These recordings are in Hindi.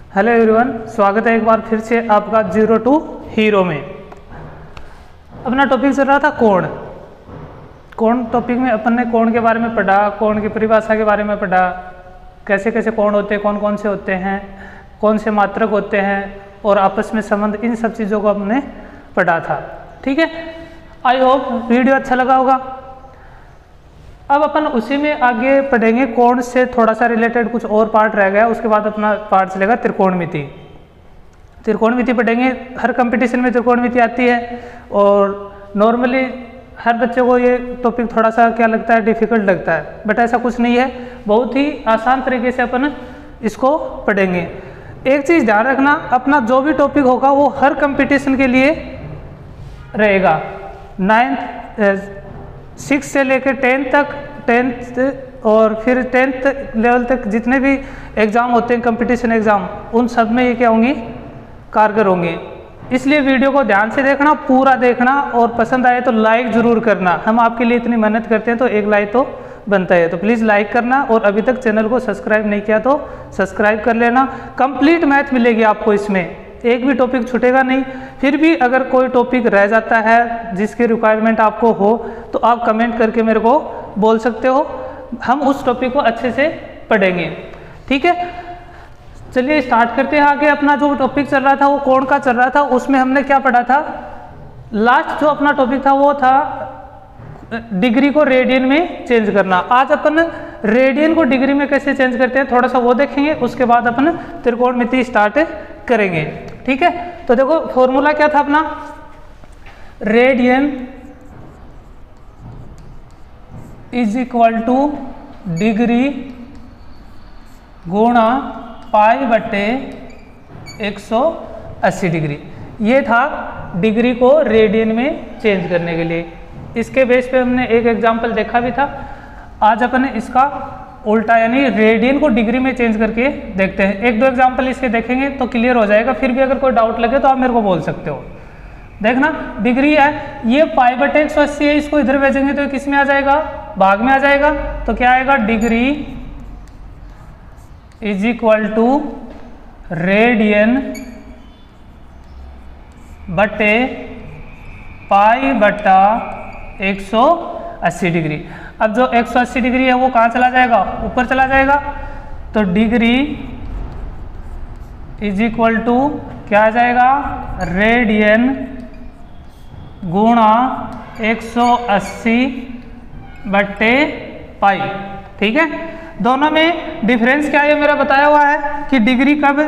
हेलो एवरीवन, स्वागत है एक बार फिर से आपका जीरो टू हीरो में। अपना टॉपिक चल रहा था कोण टॉपिक में अपन ने कोण के बारे में पढ़ा, कोण की परिभाषा के बारे में पढ़ा, कैसे कैसे कोण होते हैं, कौन कौन से होते हैं, कौन से मात्रक होते हैं और आपस में संबंध, इन सब चीज़ों को हमने पढ़ा था। ठीक है, आई होप वीडियो अच्छा लगा होगा। अब अपन उसी में आगे पढ़ेंगे, कोण से थोड़ा सा रिलेटेड कुछ और पार्ट रह गया, उसके बाद अपना पार्ट चलेगा त्रिकोणमिति। त्रिकोणमिति पढ़ेंगे, हर कंपटीशन में त्रिकोणमिति आती है और नॉर्मली हर बच्चे को ये टॉपिक थोड़ा सा क्या लगता है, डिफिकल्ट लगता है, बट ऐसा कुछ नहीं है, बहुत ही आसान तरीके से अपन इसको पढ़ेंगे। एक चीज़ ध्यान रखना, अपना जो भी टॉपिक होगा वो हर कंपटीशन के लिए रहेगा। 6 से लेकर 10th और फिर 10th लेवल तक जितने भी एग्ज़ाम होते हैं, कंपटीशन एग्ज़ाम, उन सब में ये क्या होंगी, कारगर होंगे। इसलिए वीडियो को ध्यान से देखना, पूरा देखना, और पसंद आए तो लाइक ज़रूर करना। हम आपके लिए इतनी मेहनत करते हैं तो एक लाइक तो बनता है, तो प्लीज़ लाइक करना। और अभी तक चैनल को सब्सक्राइब नहीं किया तो सब्सक्राइब कर लेना। कंप्लीट मैथ मिलेगी आपको, इसमें एक भी टॉपिक छूटेगा नहीं। फिर भी अगर कोई टॉपिक रह जाता है जिसकी रिक्वायरमेंट आपको हो तो आप कमेंट करके मेरे को बोल सकते हो, हम उस टॉपिक को अच्छे से पढ़ेंगे। ठीक है, चलिए स्टार्ट करते हैं आगे। अपना जो टॉपिक चल रहा था वो कोण का चल रहा था, उसमें हमने क्या पढ़ा था, लास्ट जो अपना टॉपिक था वो था डिग्री को रेडियन में चेंज करना। आज अपन रेडियन को डिग्री में कैसे चेंज करते हैं थोड़ा सा वो देखेंगे, उसके बाद अपन त्रिकोणमिति स्टार्ट करेंगे। ठीक है, तो देखो फॉर्मूला क्या था अपना, radian is equal two degree गुणा पाई बटे 180 डिग्री। ये था डिग्री को रेडियन में चेंज करने के लिए। इसके बेस पे हमने एक एग्जाम्पल देखा भी था। आज अपन इसका उल्टा यानी रेडियन को डिग्री में चेंज करके देखते हैं। एक दो एग्जाम्पल इसके देखेंगे तो क्लियर हो जाएगा। फिर भी अगर कोई डाउट लगे तो आप मेरे को बोल सकते हो। देखना, डिग्री है, ये पाई बटे 180 है, इसको इधर भेजेंगे तो किस में आ जाएगा, भाग में आ जाएगा। तो क्या आएगा, degree is equal to radian बटे पाई बटा 180 डिग्री। अब जो 180 डिग्री है वो कहाँ चला जाएगा, ऊपर चला जाएगा। तो डिग्री इज इक्वल टू क्या आ जाएगा, रेडियन गुणा 180 बट्टे पाई। ठीक है, दोनों में डिफरेंस क्या है मेरा बताया हुआ है कि डिग्री कब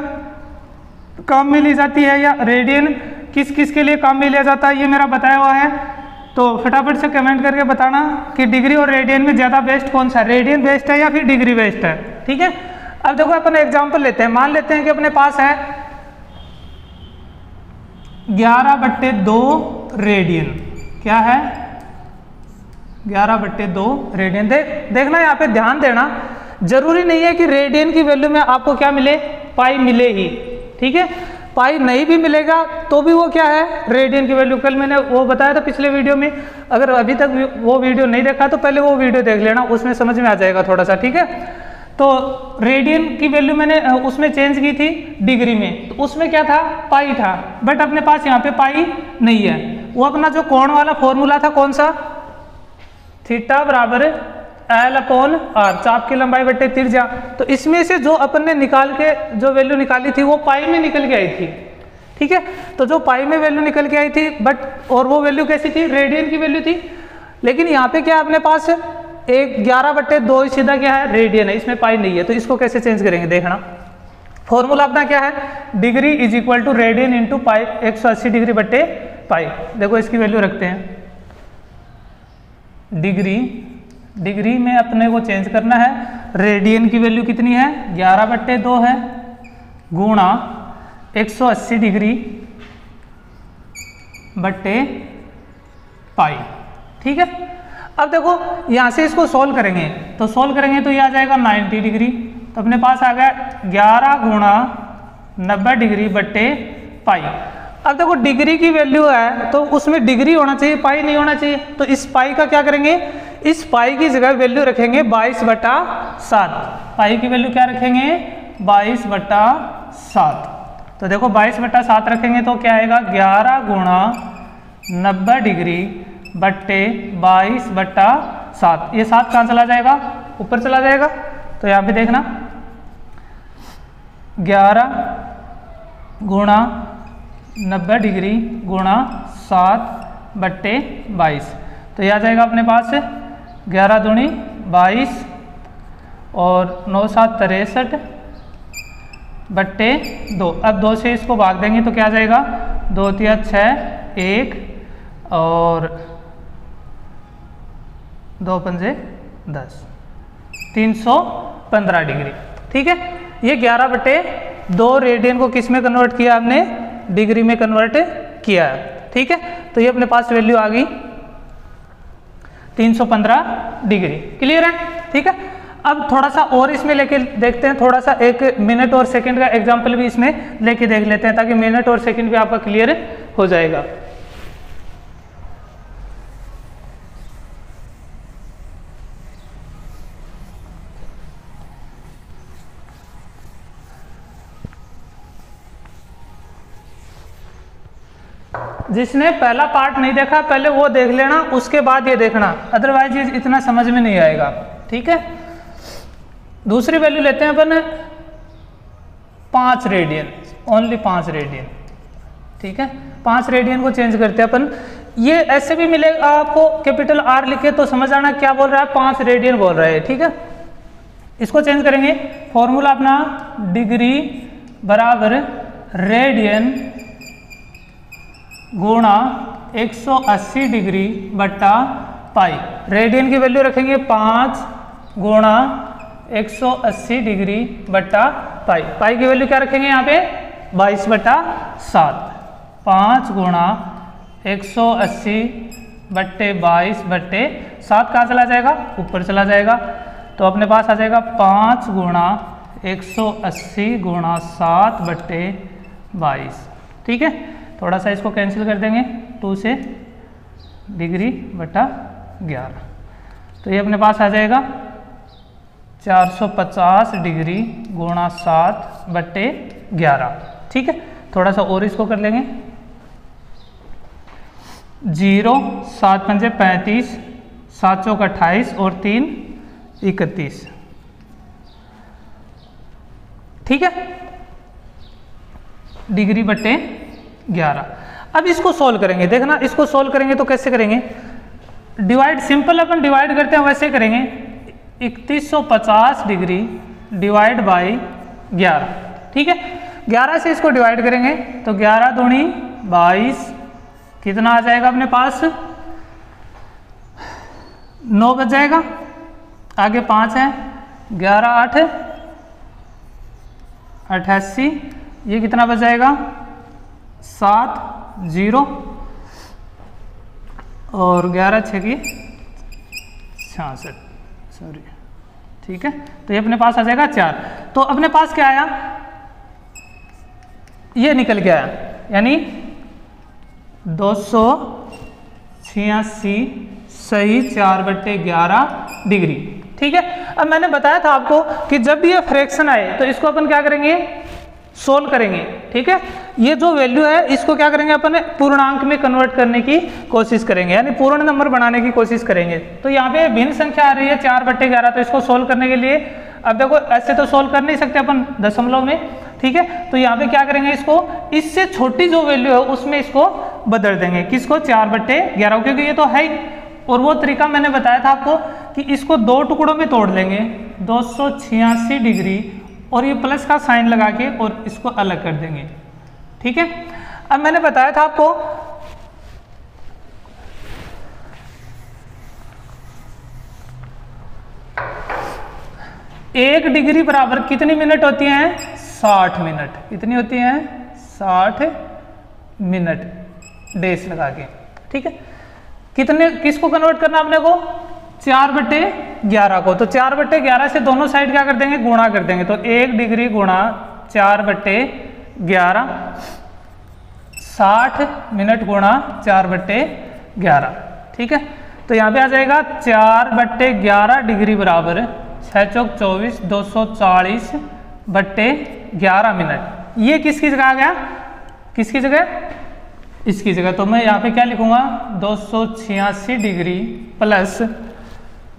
काम में ली जाती है या रेडियन किस किस के लिए काम में लिया जाता है, ये मेरा बताया हुआ है। तो फटाफट से कमेंट करके बताना कि डिग्री और रेडियन में ज़्यादा बेस्ट कौन सा, रेडियन बेस्ट है या फिर डिग्री बेस्ट है। ठीक है, अब देखो अपन एग्जांपल लेते हैं। मान लेते हैं कि अपने पास है 11/2 रेडियन। क्या है, 11/2 रेडियन। देखना यहाँ पे ध्यान देना, जरूरी नहीं है कि रेडियन की वैल्यू में आपको क्या मिले, पाई मिले ही। ठीक है, पाई नहीं भी मिलेगा तो भी वो क्या है, रेडियन की वैल्यू। कल मैंने वो बताया था पिछले वीडियो में, अगर अभी तक वो वीडियो नहीं देखा तो पहले वो वीडियो देख लेना, उसमें समझ में आ जाएगा थोड़ा सा। ठीक है, तो रेडियन की वैल्यू मैंने उसमें चेंज की थी डिग्री में, तो उसमें क्या था, पाई था। बट अपने पास यहाँ पे पाई नहीं है। वो अपना जो कोण वाला फॉर्मूला था कौन सा, थीटा बराबर L/R, चाप की लंबाई बट्टे त्रिज्या। तो इसमें से जो अपन ने निकाल के जो वैल्यू निकाली थी वो पाई में निकल के आई थी। ठीक है, तो जो पाई में वैल्यू निकल के आई थी, बट और वो वैल्यू कैसी थी, रेडियन की वैल्यू थी। लेकिन यहाँ पे क्या अपने पास 11/2 सीधा क्या है, रेडियन है, इसमें पाई नहीं है। तो इसको कैसे चेंज करेंगे, देखना फॉर्मूला अपना क्या है, degree is equal to radian into pi 180 degree बट्टे पाई। देखो इसकी वैल्यू रखते हैं, डिग्री में अपने को चेंज करना है। रेडियन की वैल्यू कितनी है, 11/2 है, गुणा 180 डिग्री बट्टे पाई। ठीक है, अब देखो यहाँ से इसको सोल्व करेंगे, तो सोल्व करेंगे तो ये आ जाएगा 90 डिग्री। तो अपने पास आ गया 11 गुणा 90 डिग्री बट्टे पाई। अब देखो डिग्री की वैल्यू है तो उसमें डिग्री होना चाहिए, पाई नहीं होना चाहिए। तो इस पाई का क्या करेंगे, इस पाई की जगह वैल्यू रखेंगे 22/7। पाई की वैल्यू क्या रखेंगे, 22/7। तो देखो 22/7 रखेंगे तो क्या आएगा, 11 गुणा 90 डिग्री बट्टे 22/7। ये 7 कहाँ चला जाएगा, ऊपर चला जाएगा। तो यहाँ पे देखना 11 गुणा 90 डिग्री गुणा 7/22। तो यह आ जाएगा अपने पास 11 दूनी 22 और 9 7 63 बट्टे 2। अब 2 से इसको भाग देंगे तो क्या आ जाएगा, 2 3 6 1 और 2 पंजे 10, 315 डिग्री। ठीक है, ये 11/2 रेडियन को किस में कन्वर्ट किया हमने, डिग्री में कन्वर्ट किया है। ठीक है, तो ये अपने पास वैल्यू आ गई 315 डिग्री। क्लियर है? ठीक है, अब थोड़ा सा और इसमें लेके देखते हैं, थोड़ा सा 1 मिनट और सेकंड का एग्जांपल भी इसमें लेके देख लेते हैं, ताकि मिनट और सेकंड भी आपका क्लियर हो जाएगा। जिसने पहला पार्ट नहीं देखा पहले वो देख लेना, उसके बाद ये देखना, अदरवाइज ये इतना समझ में नहीं आएगा। ठीक है, दूसरी वैल्यू लेते हैं अपन 5 रेडियन, ओनली 5 रेडियन। ठीक है, 5 रेडियन को चेंज करते हैं अपन। ये ऐसे भी मिलेगा आपको, कैपिटल R लिखे तो समझ आना क्या बोल रहा है, 5 रेडियन बोल रहा है। ठीक है, इसको चेंज करेंगे, फॉर्मूला अपना डिग्री बराबर रेडियन गुणा 180 डिग्री बट्टा पाई। रेडियन की वैल्यू रखेंगे 5 गुणा 180 डिग्री बट्टा पाई। पाई की वैल्यू क्या रखेंगे यहाँ पे, 22/7। 5 गुणा 180 बट्टे 22/7 कहाँ चला जाएगा, ऊपर चला जाएगा। तो अपने पास आ जाएगा 5 गुणा 180 गुणा 7/22। ठीक है, थोड़ा सा इसको कैंसिल कर देंगे, 2 से डिग्री बटा 11। तो ये अपने पास आ जाएगा 450 डिग्री गुणा 7/11। ठीक है, थोड़ा सा और इसको कर लेंगे, 0 7 पंजे 35, 7 चौक 28 और 3 31। ठीक है, डिग्री बट्टे 11। अब इसको सोल्व करेंगे, देखना इसको सोल्व करेंगे तो कैसे करेंगे, डिवाइड, सिंपल अपन डिवाइड करते हैं वैसे करेंगे। 3150 डिग्री डिवाइड बाई 11। ठीक है, 11 से इसको डिवाइड करेंगे तो 11 दूनी 22, कितना आ जाएगा अपने पास, 9 बच जाएगा, आगे 5 है, 11 8 88, ये कितना बच जाएगा 7 0 और 11 6 की 66, सॉरी। ठीक है, तो ये अपने पास आ जाएगा 4। तो अपने पास क्या आया, ये निकल के आया, यानी 286 सही 4/11 डिग्री। ठीक है, अब मैंने बताया था आपको कि जब भी ये फ्रैक्शन आए तो इसको अपन क्या करेंगे, सोल्व करेंगे। ठीक है, ये जो वैल्यू है इसको क्या करेंगे अपन, पूर्णांक में कन्वर्ट करने की कोशिश करेंगे, यानी पूर्ण नंबर बनाने की कोशिश करेंगे। तो यहाँ पे भिन्न संख्या आ रही है 4/11, तो इसको सोल्व करने के लिए, अब देखो ऐसे तो सोल्व कर नहीं सकते अपन दशमलव में। ठीक है, तो यहाँ पे क्या करेंगे, इसको इससे छोटी जो वैल्यू है उसमें इसको बदल देंगे, किसको, 4/11, क्योंकि ये तो है ही। और वो तरीका मैंने बताया था आपको कि इसको 2 टुकड़ों में तोड़ लेंगे, 286 डिग्री और ये प्लस का साइन लगा के और इसको अलग कर देंगे। ठीक है, अब मैंने बताया था आपको 1 डिग्री बराबर कितनी मिनट होती हैं, 60 मिनट। कितनी होती हैं, 60 मिनट, डेस लगा के। ठीक है, कितने, किसको कन्वर्ट करना अपने को, 4/11 को। तो 4/11 से दोनों साइड क्या कर देंगे, गुणा कर देंगे। तो 1 डिग्री गुणा 4/11, 60 मिनट गुणा 4/11। ठीक है, तो यहाँ पे आ जाएगा 4/11 डिग्री बराबर 6 चौक 24, 240 बट्टे 11 मिनट। ये किसकी जगह आ गया, किसकी जगह, इसकी जगह। तो मैं यहाँ पे क्या लिखूंगा, 286 डिग्री प्लस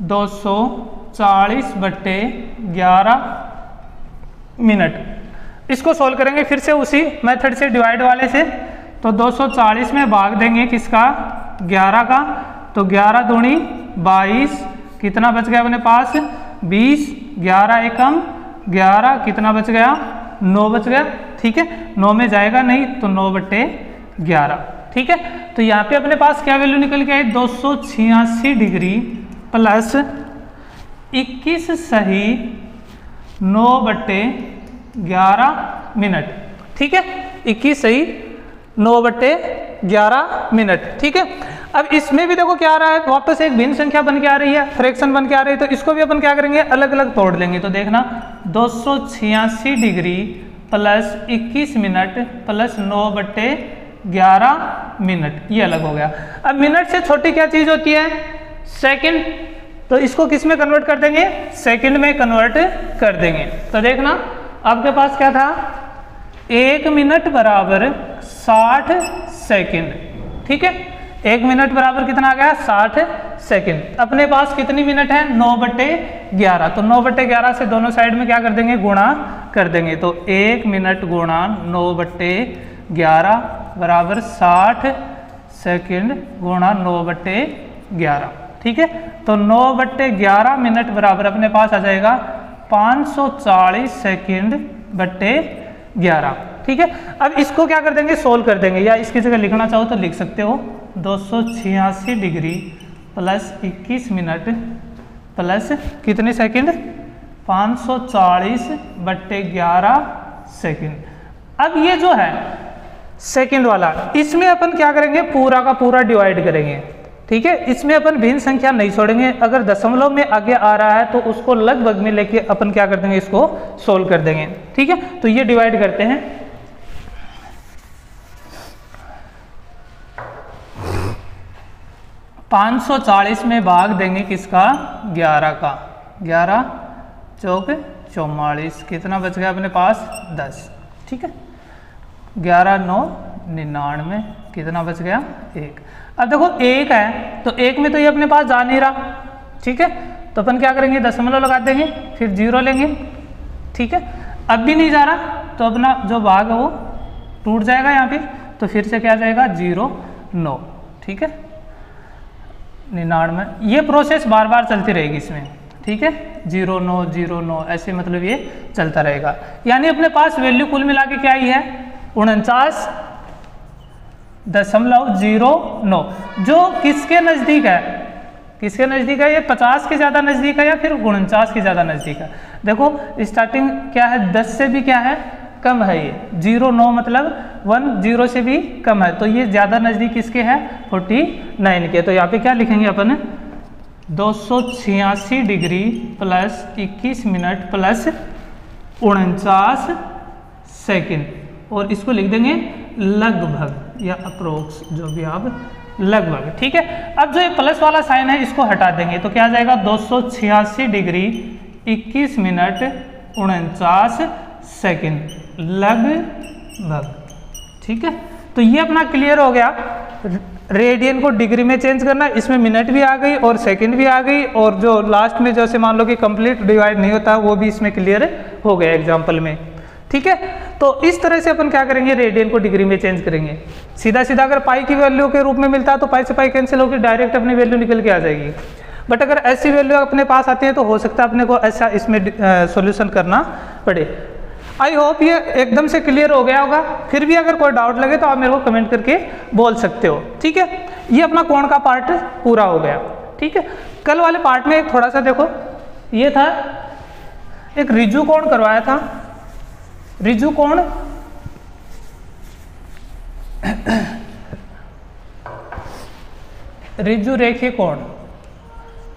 240 बट्टे 11 मिनट। इसको सॉल्व करेंगे फिर से उसी मेथड से, डिवाइड वाले से। तो 240 में भाग देंगे किसका, 11 का। तो 11 दूनी 22, कितना बच गया अपने पास, 20, 11 एकम 11, कितना बच गया, 9 बच गया। ठीक है, 9 में जाएगा नहीं तो 9 बट्टे 11। ठीक है, तो यहाँ पे अपने पास क्या वैल्यू निकल के आई, 286 डिग्री प्लस 21 सही 9 बट्टे 11 मिनट। ठीक है, 21 सही 9 बट्टे 11 मिनट। ठीक है, अब इसमें भी देखो क्या आ रहा है, वापस एक भिन्न संख्या बन के आ रही है, फ्रैक्शन बन के आ रही है। तो इसको भी अपन क्या करेंगे, अलग अलग तोड़ लेंगे। तो देखना 286 डिग्री प्लस 21 मिनट प्लस 9 बट्टे 11 मिनट, ये अलग हो गया। अब मिनट से छोटी क्या चीज होती है, सेकंड। तो इसको किस में कन्वर्ट कर देंगे, सेकंड में कन्वर्ट कर देंगे। तो देखना आपके पास क्या था, 1 मिनट बराबर 60 सेकंड। ठीक है, 1 मिनट बराबर कितना आ गया, 60 सेकंड। अपने पास कितनी मिनट है, 9 बट्टे 11। तो 9 बट्टे 11 से दोनों साइड में क्या कर देंगे, गुणा कर देंगे। तो 1 मिनट गुणा 9 बट्टे 11 बराबर 60 सेकंड गुणा 9 बट्टे 11। ठीक है, तो 9 बट्टे 11 मिनट बराबर अपने पास आ जाएगा 540 सेकंड बट्टे 11। ठीक है, अब इसको क्या कर देंगे, सोल्व कर देंगे, या इसकी जगह लिखना चाहो तो लिख सकते हो 286 डिग्री प्लस 21 मिनट प्लस कितने सेकंड, 540 बट्टे 11 सेकंड। अब ये जो है सेकंड वाला, इसमें अपन क्या करेंगे, पूरा का पूरा डिवाइड करेंगे। ठीक है, इसमें अपन भिन्न संख्या नहीं छोड़ेंगे। अगर दशमलव में आगे आ रहा है तो उसको लगभग में लेके अपन क्या कर देंगे, इसको सोल्व कर देंगे। ठीक है, तो ये डिवाइड करते हैं। पाँच 540 में भाग देंगे किसका, 11 का। 11 चौक 44, कितना बच गया अपने पास, 10। ठीक है, 11 9 99, कितना बच गया, 1। अब देखो 1 है तो 1 में तो ये अपने पास जा नहीं रहा। ठीक है, तो अपन क्या करेंगे, दशमलव लगा देंगे, फिर 0 लेंगे। ठीक है, अब भी नहीं जा रहा तो अपना जो भाग है वो टूट जाएगा यहाँ पे। तो फिर से क्या जाएगा, 0 9। ठीक है, 99। ये प्रोसेस बार बार चलती रहेगी इसमें। ठीक है, 0 9 0 9 ऐसे, मतलब ये चलता रहेगा। यानी अपने पास वैल्यू कुल मिला के क्या आई है, 49.09, जो किसके नज़दीक है, किसके नज़दीक है, ये 50 के ज़्यादा नज़दीक है या फिर 49 के ज़्यादा नज़दीक है। देखो स्टार्टिंग क्या है, 10 से भी क्या है, कम है। ये 0 9 मतलब 1 0 से भी कम है। तो ये ज़्यादा नज़दीक किसके है, 49 के। तो यहाँ पे क्या लिखेंगे अपन, 286 degree plus 21 minute plus 49 second, और इसको लिख देंगे लगभग या अप्रोक्स, जो भी आप लगभग। ठीक है, अब जो ये प्लस वाला साइन है इसको हटा देंगे तो क्या आ जाएगा, 286 डिग्री 21 मिनट 49 सेकेंड लगभग। ठीक है, तो ये अपना क्लियर हो गया। रेडियन को डिग्री में चेंज करना, इसमें मिनट भी आ गई और सेकंड भी आ गई, और जो लास्ट में जैसे मान लो कि कंप्लीट डिवाइड नहीं होता वो भी इसमें क्लियर हो गया एग्जाम्पल में। ठीक है, तो इस तरह से अपन क्या करेंगे, रेडियन को डिग्री में चेंज करेंगे। सीधा सीधा अगर पाई की वैल्यू के रूप में मिलता है तो पाई से पाई कैंसिल होकर डायरेक्ट अपनी वैल्यू निकल के आ जाएगी। बट अगर ऐसी वैल्यू अपने पास आती है तो हो सकता है अपने को ऐसा इसमें सॉल्यूशन करना पड़े। आई होप ये एकदम से क्लियर हो गया होगा। फिर भी अगर कोई डाउट लगे तो आप मेरे को कमेंट करके बोल सकते हो। ठीक है, ये अपना कोण का पार्ट पूरा हो गया। ठीक है, कल वाले पार्ट में एक थोड़ा सा देखो, ये था एक रिजु कोण करवाया था। रिजु कोण रिजु रेखीय कोण,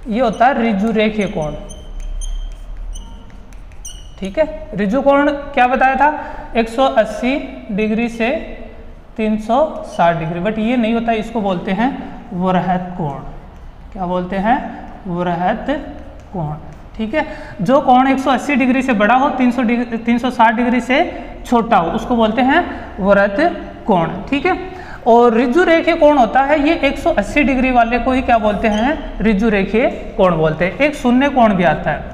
ये होता है रिजु रेखीय कोण। ठीक है, रिजु कोण क्या बताया था, 180 डिग्री से 360 डिग्री, बट ये नहीं होता, इसको बोलते हैं वृहत कोण। क्या बोलते हैं, वृहत कोण। ठीक है। जो कोण 180 डिग्री से बड़ा हो, 360 डिग्री से छोटा हो, उसको बोलते हैं वृत्त कोण, ठीक है। और ऋजु रेखीय कोण होता है, ये 180 डिग्री वाले को ही क्या बोलते हैं, ऋजु रेखीय कोण बोलते हैं। एक शून्य कोण भी आता है,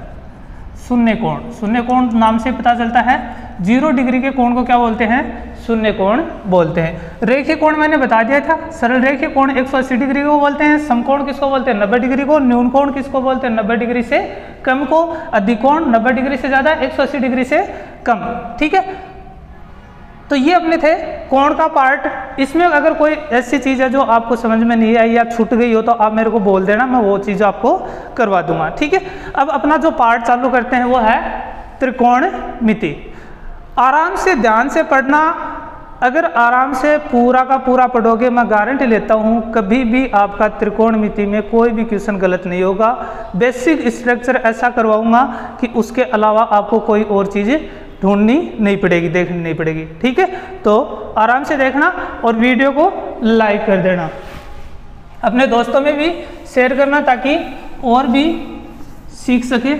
शून्य कोण, शून्य कोण नाम से पता चलता है। 0 डिग्री के कोण को क्या बोलते हैं, शून्य कोण बोलते हैं। रेखीय कोण मैंने बता दिया था, सरल रेखीय कोण 180 डिग्री को बोलते हैं। समकोण किसको बोलते हैं, 90 डिग्री को। न्यून कोण किसको बोलते हैं, 90 डिग्री से कम को। अधिक कोण 90 डिग्री से ज़्यादा, 180 डिग्री से कम, ठीक है। तो ये अपने थे कोण का पार्ट। इसमें अगर कोई ऐसी चीज़ है जो आपको समझ में नहीं आई या छूट गई हो तो आप मेरे को बोल देना, मैं वो चीज़ आपको करवा दूंगा, ठीक है। अब अपना जो पार्ट चालू करते हैं वो है त्रिकोणमिति। आराम से ध्यान से पढ़ना, अगर आराम से पूरा का पूरा पढ़ोगे, मैं गारंटी लेता हूँ कभी भी आपका त्रिकोणमिति में कोई भी क्वेश्चन गलत नहीं होगा। बेसिक स्ट्रक्चर ऐसा करवाऊंगा कि उसके अलावा आपको कोई और चीज़ ढूंढनी नहीं पड़ेगी, देखनी नहीं पड़ेगी, ठीक है। तो आराम से देखना और वीडियो को लाइक कर देना, अपने दोस्तों में भी शेयर करना ताकि और भी सीख सके।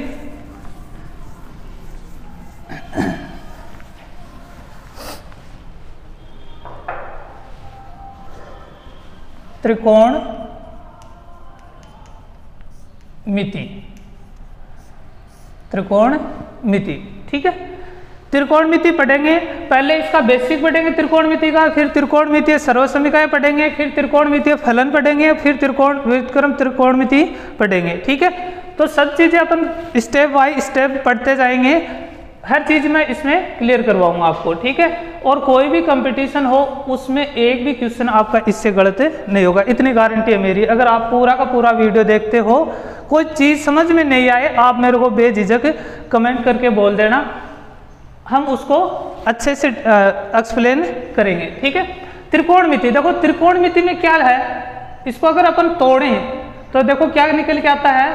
त्रिकोणमिति, त्रिकोणमिति, ठीक है। त्रिकोणमिति पढ़ेंगे, पहले इसका बेसिक पढ़ेंगे त्रिकोणमिति का, फिर त्रिकोणमितीय सर्वसमीकाएं पढ़ेंगे, फिर त्रिकोणमितीय फलन पढ़ेंगे, फिर व्युत्क्रम त्रिकोणमिति पढ़ेंगे, ठीक है। तो सब चीजें अपन स्टेप बाय स्टेप पढ़ते जाएंगे, हर चीज मैं इसमें क्लियर करवाऊंगा आपको, ठीक है। और कोई भी कंपटीशन हो उसमें एक भी क्वेश्चन आपका इससे गलत नहीं होगा, इतनी गारंटी है मेरी। अगर आप पूरा का पूरा वीडियो देखते हो, कोई चीज समझ में नहीं आए, आप मेरे को बेझिझक कमेंट करके बोल देना, हम उसको अच्छे से एक्सप्लेन करेंगे, ठीक है। त्रिकोणमिति, देखो त्रिकोणमिति में क्या है, इसको अगर अपन तोड़ें तो देखो क्या निकल के आता है,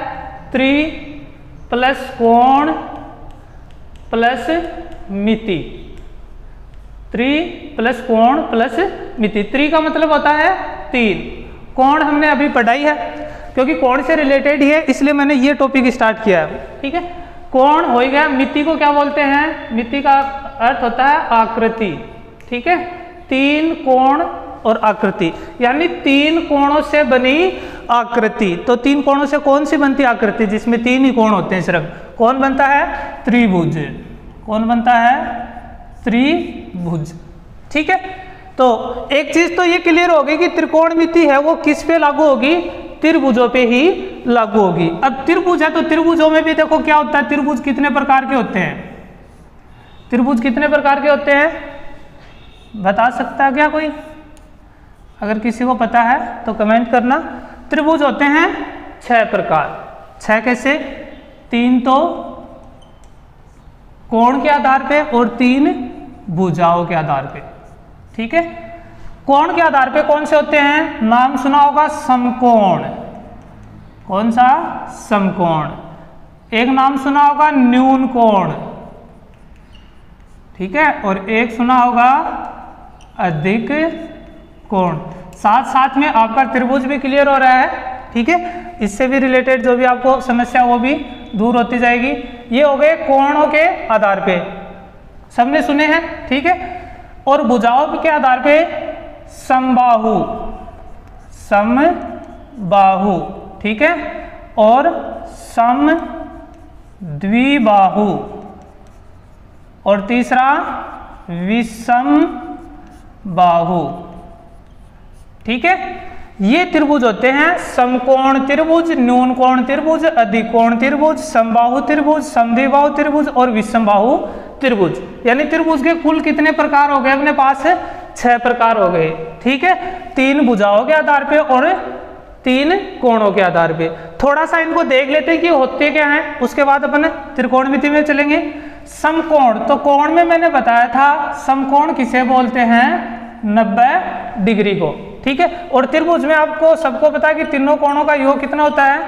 त्रि प्लस कोण प्लस मिति, त्रि प्लस कोण प्लस मिति। त्रि का मतलब होता है 3, कोण हमने अभी पढ़ाई है क्योंकि कोण से रिलेटेड ही है, इसलिए मैंने ये टॉपिक स्टार्ट किया है, ठीक है। कोण हो गया, मिति को क्या बोलते हैं, मिति का अर्थ होता है आकृति, ठीक है। 3 कोण और आकृति, यानी 3 कोणों से बनी आकृति। तो 3 कोणों से कौन सी बनती आकृति, जिसमें 3 ही कोण होते हैं सिर्फ, कौन बनता है, त्रिभुज। कौन बनता है, त्रिभुज, ठीक है। तो एक चीज तो ये क्लियर होगी कि त्रिकोणमिति है वो किस पे लागू होगी, त्रिभुजों पे ही लागू होगी। अब त्रिभुज है तो त्रिभुजों में भी देखो क्या होता है, त्रिभुज कितने प्रकार के होते हैं, त्रिभुज कितने प्रकार के होते हैं, बता सकता है क्या कोई, अगर किसी को पता है तो कमेंट करना। त्रिभुज होते हैं 6 प्रकार, 6 कैसे, 3 तो कोण के आधार पे और 3 भुजाओं के आधार पे, ठीक है। कोण के आधार पे कौन से होते हैं, नाम सुना होगा समकोण, कौन सा, समकोण। एक नाम सुना होगा न्यून कोण, ठीक है, और एक सुना होगा अधिक कोण। साथ साथ में आपका त्रिभुज भी क्लियर हो रहा है, ठीक है। इससे भी रिलेटेड जो भी आपको समस्या वो भी दूर होती जाएगी। ये हो गए कोणों के आधार पे, सबने सुने हैं, ठीक है। और भुजाओं के आधार पे समबाहु, समबाहु, ठीक है, और समद्विबाहु, और तीसरा विषम बाहु, ठीक है। ये त्रिभुज होते हैं समकोण त्रिभुज, न्यून कोण त्रिभुज, अधिक कोण त्रिभुज, समबाहु त्रिभुज, समद्विबाहु त्रिभुज और विषमबाहु त्रिभुज। यानी त्रिभुज के कुल कितने प्रकार हो गए अपने पास, 6 प्रकार हो गए, ठीक है। 3 भुजाओं के आधार पे और 3 कोणों के आधार पे। थोड़ा सा इनको देख लेते हैं कि होते क्या हैं, उसके बाद अपन त्रिकोणमिति में चलेंगे। समकोण, तो कोण में मैंने बताया था समकोण किसे बोलते हैं, 90 डिग्री को, ठीक है। और त्रिभुज में आपको सबको पता है कि तीनों कोणों का योग कितना होता है,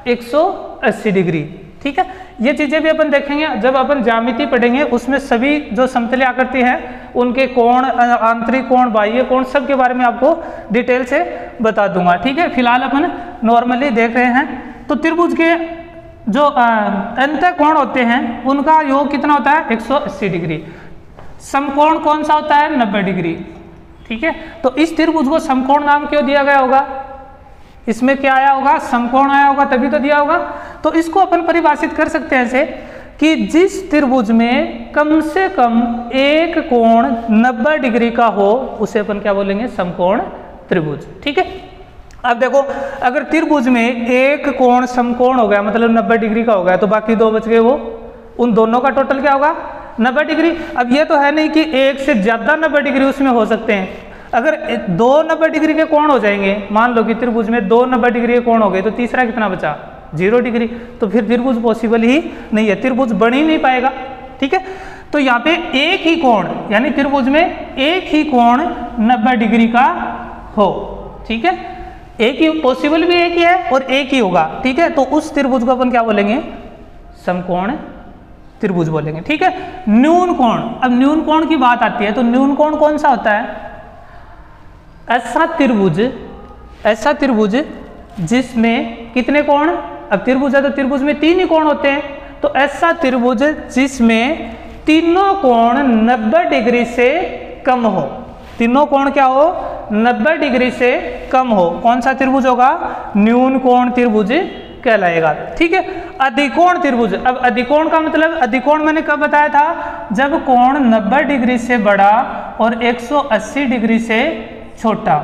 180 डिग्री, ठीक है। ये चीजें भी अपन देखेंगे जब अपन ज्यामिति पढ़ेंगे, उसमें सभी जो समतलीय आकृति है उनके कोण, आंतरिक कोण, बाह्य कोण, सब के बारे में आपको डिटेल से बता दूंगा, ठीक है। फिलहाल अपन नॉर्मली देख रहे हैं। तो त्रिभुज के जो अंत कोण होते हैं उनका योग कितना होता है 180 डिग्री। समकोण कौन सा होता है 90 डिग्री। ठीक है, तो इस त्रिभुज को समकोण नाम क्यों दिया गया होगा, इसमें क्या आया होगा समकोण आया होगा तभी तो दिया होगा। तो इसको अपन परिभाषित कर सकते हैं ऐसे कि जिस त्रिभुज में कम से कम एक कोण 90 डिग्री का हो उसे अपन क्या बोलेंगे समकोण त्रिभुज। ठीक है, अब देखो अगर त्रिभुज में एक कोण समकोण हो गया मतलब 90 डिग्री का हो गया तो बाकी दो बच गए, वो उन दोनों का टोटल क्या होगा 90 डिग्री। अब ये तो है नहीं कि एक से ज्यादा 90 डिग्री उसमें हो सकते हैं। अगर दो 90 डिग्री के कोण हो जाएंगे, मान लो कि त्रिभुज में दो 90 डिग्री के कोण हो गए तो तीसरा कितना बचा 0 डिग्री, तो फिर त्रिभुज पॉसिबल ही नहीं है, त्रिभुज बन ही नहीं पाएगा। ठीक है, तो यहाँ पे एक ही कोण यानी त्रिभुज में एक ही कोण 90 डिग्री का हो। ठीक है, एक ही पॉसिबल भी एक ही है और एक ही होगा। ठीक है, तो उस त्रिभुज को अपन क्या बोलेंगे समकोण त्रिभुज बोलेंगे। ठीक है, न्यून कोण, अब न्यून कोण की बात आती है तो न्यून कोण कौन सा होता है, ऐसा त्रिभुज जिसमें कितने कोण, अब त्रिभुज है तो त्रिभुज में 3 ही कोण होते हैं, तो ऐसा त्रिभुज जिसमें तीनों कोण 90 डिग्री से कम हो, तीनों कोण क्या हो 90 डिग्री से कम हो, कौन सा त्रिभुज होगा न्यून कोण त्रिभुज कहलाएगा। ठीक है, अधिकोण त्रिभुज, अब अधिकोण का मतलब अधिकोण मैंने कब बताया था, जब कोण 90 डिग्री से बड़ा और 180 डिग्री से छोटा।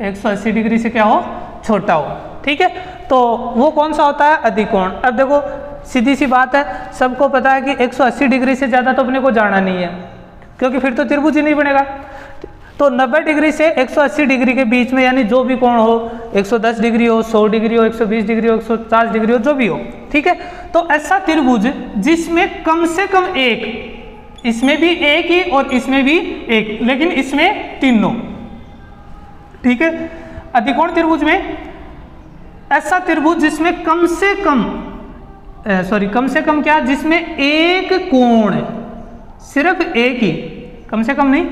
180 डिग्री से क्या हो छोटा हो। ठीक है, तो वो कौन सा होता है अधिकोण। अब देखो सीधी सी बात है, सबको पता है कि 180 डिग्री से ज़्यादा तो अपने को जाना नहीं है क्योंकि फिर तो त्रिभुज ही नहीं बनेगा। तो 90 डिग्री से 180 डिग्री के बीच में यानी जो भी कोण हो, 110 डिग्री हो, 100 डिग्री हो, 120 डिग्री हो, 150 डिग्री हो, जो भी हो। ठीक है, तो ऐसा त्रिभुज जिसमें कम से कम एक, इसमें भी एक ही और इसमें भी एक, लेकिन इसमें तीनों। ठीक है, अधिकोण त्रिभुज में ऐसा त्रिभुज जिसमें कम से कम क्या, जिसमें एक कोण, सिर्फ एक ही, कम से कम नहीं,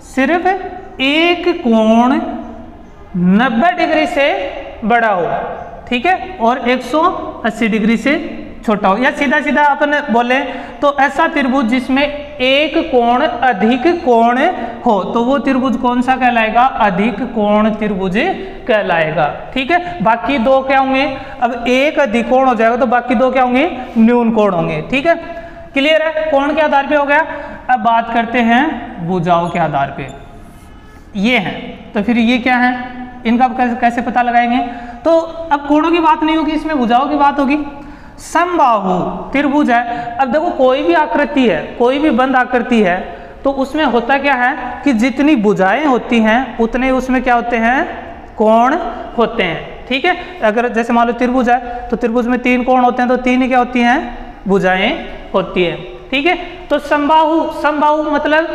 सिर्फ एक कोण 90 डिग्री से बड़ा हो। ठीक है, और 180 डिग्री से छोटा हो, या सीधा सीधा अपन बोले तो ऐसा त्रिभुज जिसमें एक कोण अधिक कोण हो तो वो त्रिभुज कौन सा कहलाएगा अधिक कोण त्रिभुज कहलाएगा। ठीक है, बाकी दो क्या होंगे, अब एक अधिक कोण हो जाएगा तो बाकी दो क्या होंगे न्यून कोण होंगे। ठीक है, क्लियर है, कोण के आधार पे हो गया। अब बात करते हैं भुजाओं के आधार पे, ये है तो फिर ये क्या है, इनका कैसे पता लगाएंगे। तो अब कोणों की बात नहीं होगी, इसमें भुजाओं की बात होगी। समबाहु त्रिभुज है, अब देखो कोई भी आकृति है, कोई भी बंद आकृति है तो उसमें होता क्या है कि जितनी भुजाएं होती हैं उतने उसमें क्या होते हैं कोण होते हैं। ठीक है, अगर जैसे मान लो त्रिभुज है तो त्रिभुज में 3 कोण होते हैं तो 3 ही क्या होती हैं भुजाएं होती है। ठीक है, तो समबाहु मतलब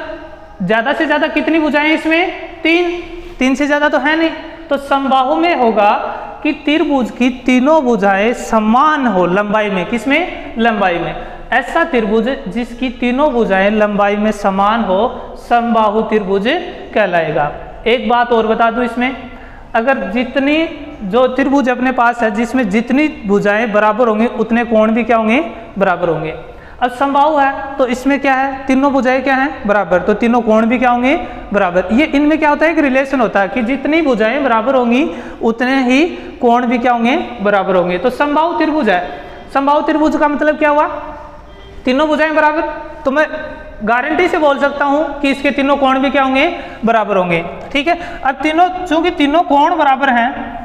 ज्यादा से ज्यादा कितनी भुजाएं इसमें 3 से ज्यादा तो है नहीं, तो समबाहु में होगा कि त्रिभुज की तीनों भुजाएं समान हो लंबाई में, किसमें लंबाई में। ऐसा त्रिभुज जिसकी तीनों भुजाएं लंबाई में समान हो समबाहु त्रिभुज कहलाएगा। एक बात और बता दूं इसमें, अगर जितनी जो त्रिभुज अपने पास है जिसमें जितनी भुजाएं बराबर होंगे उतने कोण भी क्या होंगे बराबर होंगे। अब समबाहु है तो इसमें क्या है तीनों भुजाएं क्या हैं बराबर, तो तीनों कोण भी क्या होंगे बराबर। ये इनमें क्या होता है एक रिलेशन होता है कि जितनी भुजाएं बराबर होंगी उतने ही कोण भी क्या होंगे बराबर होंगे। तो समबाहु त्रिभुज है, समबाहु त्रिभुज का मतलब क्या हुआ तीनों भुजाएं बराबर, तो मैं गारंटी से बोल सकता हूं कि इसके तीनों कोण भी क्या होंगे बराबर होंगे। ठीक है, अब तीनों चूंकि तीनों कोण बराबर हैं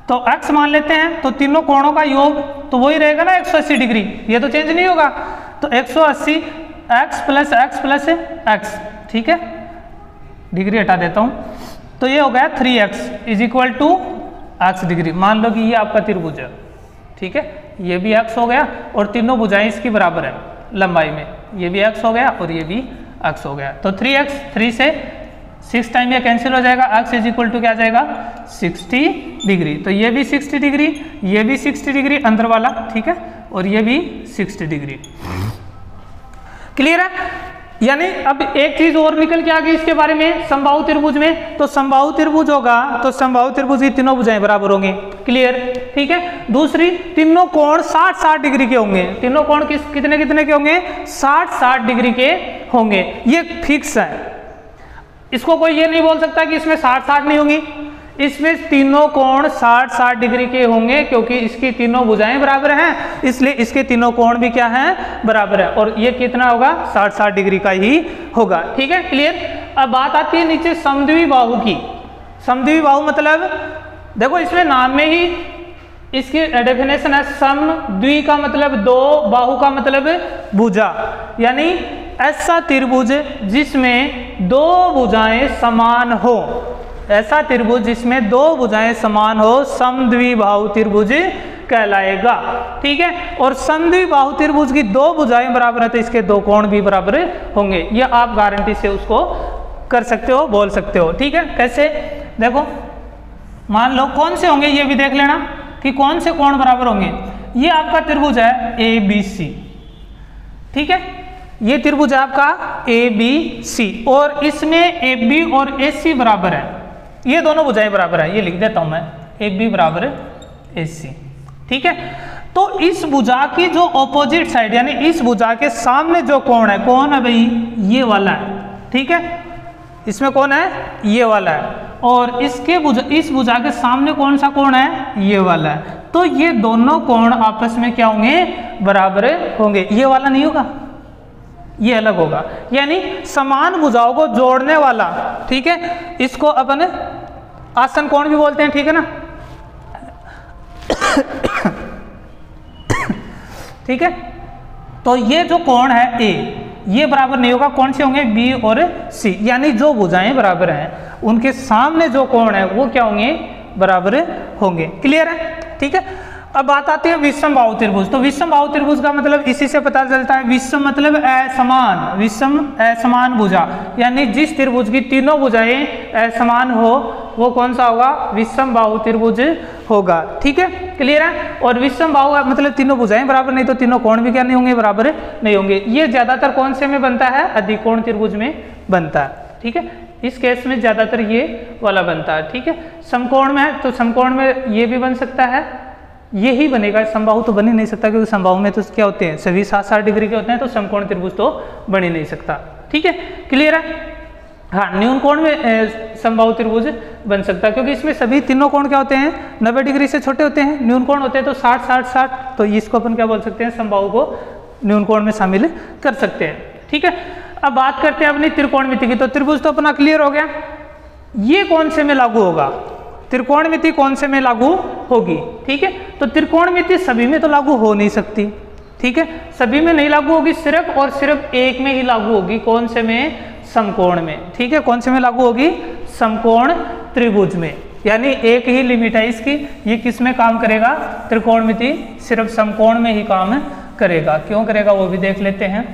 तो x मान लेते हैं, तो तीनों कोणों का योग तो वही रहेगा ना 180 डिग्री, ये तो चेंज नहीं होगा। तो 180 x प्लस x, ठीक है डिग्री हटा देता हूं, तो ये हो गया 3x is equal to x degree. मान लो कि ये आपका त्रिभुज है, ठीक है, ये भी x हो गया और तीनों भुजाएं इसकी बराबर है लंबाई में, ये भी x हो गया और ये भी x हो गया। तो 3x 3 से 6 टाइम ये कैंसिल हो जाएगा, x इज इक्वल टू क्या आ जाएगा 60 डिग्री। तो ये भी 60 डिग्री, ये भी 60 डिग्री अंदर वाला, ठीक है, और ये भी 60 डिग्री। क्लियर है। यानी अब एक चीज और निकल के आ गई इसके बारे में समबाहु त्रिभुज में, तो समबाहु त्रिभुज होगा तो समबाहु त्रिभुज की तीनों भुजाएं बराबर होंगी। क्लियर, ठीक है। दूसरी, तीनों कोण 60-60 डिग्री के होंगे। तीनों कोण कितने कितने के होंगे? 60-60 डिग्री के होंगे। ये फिक्स है, इसको कोई ये नहीं बोल सकता कि इसमें 60-60 नहीं होंगी। इसमें तीनों कोण 60-60 डिग्री के होंगे, क्योंकि इसकी तीनों भुजाएं बराबर हैं, इसलिए इसके तीनों कोण भी क्या हैं? बराबर है। और ये कितना होगा? 60-60 डिग्री का ही होगा। ठीक है, क्लियर। अब बात आती है नीचे समद्विबाहु की। समद्विबाहु मतलब देखो इसमें नाम में ही इसकी डेफिनेशन है। समद्वि का मतलब दो, बाहु का मतलब भुजा, यानी ऐसा त्रिभुज जिसमें दो भुजाएं समान हो। ऐसा त्रिभुज जिसमें दो भुजाएं समान हो समद्विबाहु त्रिभुज कहलाएगा। ठीक है, और समद्विबाहु त्रिभुज की दो भुजाएं बराबर है तो इसके दो कोण भी बराबर होंगे। ये आप गारंटी से उसको कर सकते हो, बोल सकते हो। ठीक है, कैसे? देखो मान लो कौन से होंगे ये भी देख लेना कि कौन से कोण बराबर होंगे। ये आपका त्रिभुज है ABC। ठीक है, ये त्रिभुज है आपका ABC और इसमें AB और AC बराबर है। ये दोनों भुजाएं बराबर है, ये लिख देता हूं मैं, AB बराबर AC। ठीक है, तो इस भुजा की जो ऑपोजिट साइड यानी इस भुजा के सामने जो कोण है, कौन है भाई? ये वाला है। ठीक है, इसमें कौन है? ये वाला है। और इसके इस भुजा के सामने कौन सा कोण है? ये वाला है। तो ये दोनों कोण आपस में क्या होंगे? बराबर होंगे। ये वाला नहीं होगा, ये अलग होगा, यानी समान भुजाओं को जोड़ने वाला। ठीक है, इसको अपन आसन कोण भी बोलते हैं। ठीक है ना? ठीक है, तो ये जो कोण है A, ये बराबर नहीं होगा। कौन से होंगे? B और C, यानी जो भुजाएं बराबर हैं उनके सामने जो कोण है वो क्या होंगे? बराबर होंगे। क्लियर है? ठीक है, अब बात आती है विषमबाहु त्रिभुज। तो विषमबाहु त्रिभुज का मतलब इसी से पता चलता है। विषम मतलब असमान, विषम असमान भुजा, यानी जिस त्रिभुज की तीनों भुजाएं असमान हो वो कौन सा होगा? विषमबाहु त्रिभुज होगा। ठीक है, क्लियर है। और विषमबाहु मतलब तीनों भुजाएं बराबर नहीं तो तीनों कोण भी क्या नहीं होंगे? बराबर नहीं होंगे। ये ज्यादातर कौन से में बनता है? अधिकोण त्रिभुज में बनता है। ठीक है, इस केस में ज्यादातर ये वाला बनता है। ठीक है, समकोण में है तो समकोण में ये भी बन सकता है, ये ही बनेगा। समबाहु तो बन ही नहीं सकता, क्योंकि समबाहु में तो क्या होते हैं? सभी 60-60 डिग्री के होते हैं, तो समकोण त्रिभुज तो बन ही नहीं सकता। ठीक है, क्लियर है। हाँ, न्यून कोण में समबाहु त्रिभुज बन सकता है, क्योंकि इसमें सभी तीनों कोण क्या होते हैं? 90 डिग्री से छोटे होते हैं। न्यून कोण होते हैं तो 60-60-60, तो इसको अपन क्या बोल सकते हैं? समबाहु को न्यून कोण में शामिल कर सकते हैं। ठीक है, अब बात करते हैं अपनी त्रिकोणमिति की। तो त्रिभुज तो अपना क्लियर हो गया। ये कौन से में लागू होगा? त्रिकोणमिति कौन से में लागू होगी? ठीक है, तो त्रिकोणमिति सभी में तो लागू हो नहीं सकती। ठीक है, सभी में नहीं लागू होगी, सिर्फ और सिर्फ एक में ही लागू होगी। कौन से में? समकोण में। ठीक है, कौन से में लागू होगी? समकोण त्रिभुज में, यानी एक ही लिमिट है इसकी। ये किस में काम करेगा? त्रिकोणमिति सिर्फ समकोण में ही काम करेगा। क्यों करेगा वो भी देख लेते हैं।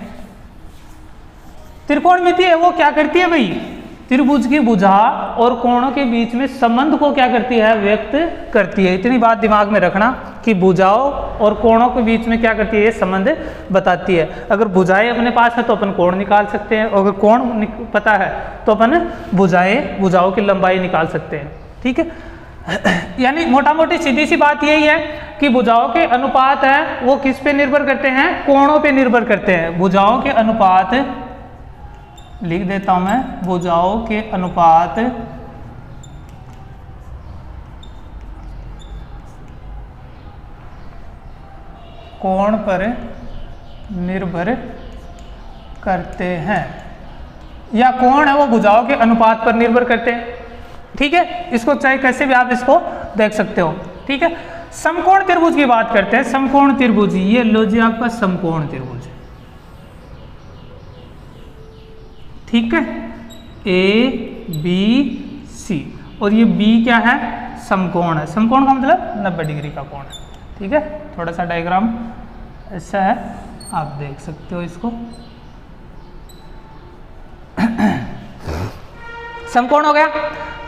त्रिकोणमिति है वो क्या करती है भाई? त्रिभुज की भुजा और कोणों के बीच में संबंध को क्या करती है? व्यक्त करती है। इतनी बात दिमाग में रखना कि भुजाओं और कोणों के बीच में क्या करती है? ये संबंध बताती है। अगर भुजाएं अपने पास है तो अपन कोण निकाल सकते हैं, अगर कोण पता है तो अपन भुजाओं की लंबाई निकाल सकते हैं। ठीक है, यानी मोटा मोटी सीधी सी बात यही है कि भुजाओं के अनुपात है वो किस पे निर्भर करते हैं? कोणों पे निर्भर करते हैं। भुजाओं के अनुपात, लिख देता हूं मैं, भुजाओं के अनुपात कोण पर निर्भर करते हैं, या कोण है वो भुजाओं के अनुपात पर निर्भर करते हैं। ठीक है, इसको चाहे कैसे भी आप इसको देख सकते हो। ठीक है, समकोण त्रिभुज की बात करते हैं। समकोण त्रिभुज, ये लो जी आपका समकोण त्रिभुज। ठीक है, ABC, और ये B क्या है? समकोण है। समकोण का मतलब 90 डिग्री का कोण है। ठीक है, थोड़ा सा डायग्राम ऐसा है, आप देख सकते हो इसको। समकोण हो गया।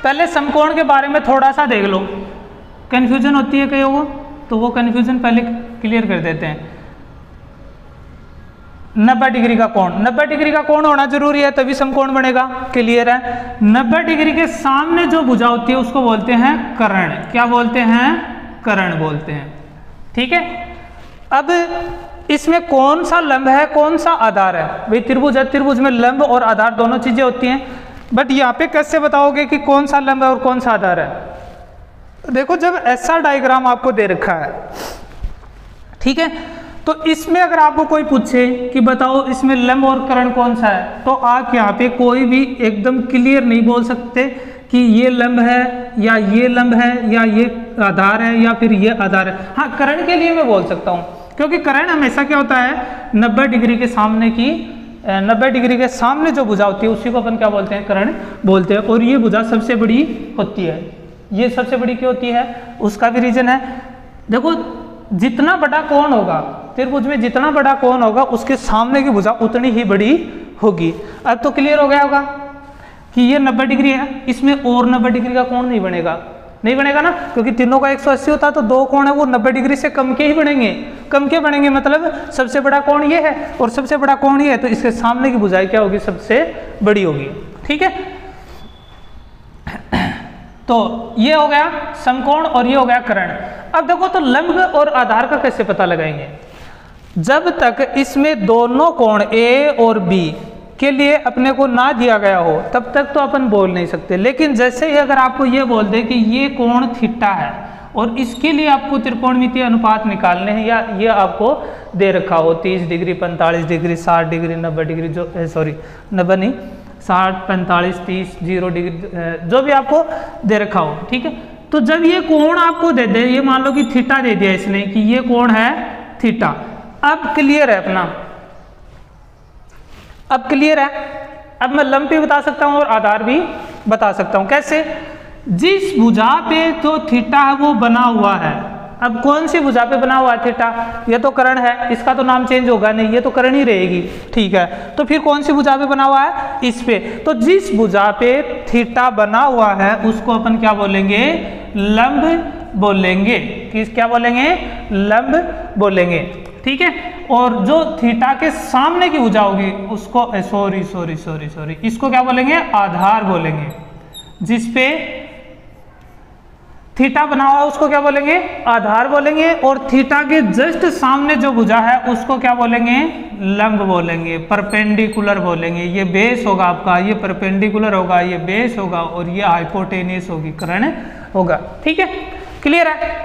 पहले समकोण के बारे में थोड़ा सा देख लो, कन्फ्यूजन होती है कईयों को, तो वो कन्फ्यूजन पहले क्लियर कर देते हैं। 90 डिग्री का कोण, 90 डिग्री का कोण होना जरूरी है तभी समकोण बनेगा, क्लियर है। 90 डिग्री के सामने जो भुजा होती है उसको बोलते हैं कर्ण। क्या बोलते हैं? कर्ण बोलते हैं, ठीक है। अब इसमें कौन सा लंब है, कौन सा आधार है? भाई त्रिभुज है, त्रिभुज में लंब और आधार दोनों चीजें होती हैं, बट यहाँ पे कैसे बताओगे कि कौन सा लंब है और कौन सा आधार है? देखो जब ऐसा डायग्राम आपको दे रखा है, ठीक है, तो इसमें अगर आपको कोई पूछे कि बताओ इसमें लंब और कर्ण कौन सा है, तो आप यहाँ पे कोई भी एकदम क्लियर नहीं बोल सकते कि ये लंब है या ये लंब है या ये आधार है या फिर ये आधार है। हाँ, कर्ण के लिए मैं बोल सकता हूँ, क्योंकि कर्ण हमेशा क्या होता है, 90 डिग्री के सामने की 90 डिग्री के सामने जो भुजा होती है उसी को अपन क्या बोलते हैं? कर्ण बोलते हैं। और ये भुजा सबसे बड़ी होती है। ये सबसे बड़ी क्यों होती है? उसका भी रीजन है। देखो जितना बड़ा कोण होगा त्रिभुज में, जितना बड़ा कोण होगा उसके सामने की भुजा उतनी ही बड़ी होगी। अब तो क्लियर हो गया होगा कि ये 90 डिग्री है, इसमें और 90 डिग्री का कोण नहीं बनेगा, नहीं बनेगा ना, क्योंकि तीनों का 180 होता है, तो दो कोण है वो 90 डिग्री से कम के ही बनेंगे। कम के बनेंगे मतलब सबसे बड़ा कोण ये है और सबसे बड़ा कोण ये है, तो इसके सामने की भुजाएं क्या होगी? सबसे बड़ी होगी, ठीक है। तो ये हो गया समकोण और ये हो गया कर्ण। अब देखो तो लंब और आधार का कैसे पता लगाएंगे? जब तक इसमें दोनों कोण ए और बी के लिए अपने को ना दिया गया हो तब तक तो अपन बोल नहीं सकते, लेकिन जैसे ही अगर आपको ये बोल दे कि ये कोण थीटा है और इसके लिए आपको त्रिकोणमितीय अनुपात निकालने हैं, या ये आपको दे रखा हो 30 डिग्री 45 डिग्री 60 डिग्री 90 डिग्री, जो 90 नहीं 60 45 30 0 डिग्री जो भी आपको दे रखा हो, ठीक है। तो जब ये कोण आपको दे दे, ये मान लो कि थीटा दे दिया इसने कि ये कोण है थीटा, अब क्लियर है अपना, अब क्लियर है। अब मैं लंब भी बता सकता हूं और आधार भी बता सकता हूं। कैसे? जिस भुजा पे तो थीटा है वो बना हुआ है, अब कौन सी भुजा पे बना हुआ है थीटा? ये तो कर्ण है, इसका तो नाम चेंज होगा नहीं, ये तो कर्ण ही रहेगी, ठीक है। तो फिर कौन सी भुजा पे बना हुआ है? इस पे। तो जिस भुजा पे थीटा बना हुआ है उसको अपन क्या बोलेंगे? लंब बोलेंगे। किस क्या बोलेंगे? लंब बोलेंगे, ठीक है। और जो थीटा के सामने की भुजा होगी उसको सॉरी इसको क्या बोलेंगे? आधार बोलेंगे। जिस पे थीटा बना हुआ उसको क्या बोलेंगे? आधार बोलेंगे। और थीटा के जस्ट सामने जो भुजा है उसको क्या बोलेंगे? लंब बोलेंगे, परपेंडिकुलर बोलेंगे। ये बेस होगा आपका, ये परपेंडिकुलर होगा, ये बेस होगा और ये हाइपोटेनियस होगी, कर्ण होगा, ठीक है। क्लियर है?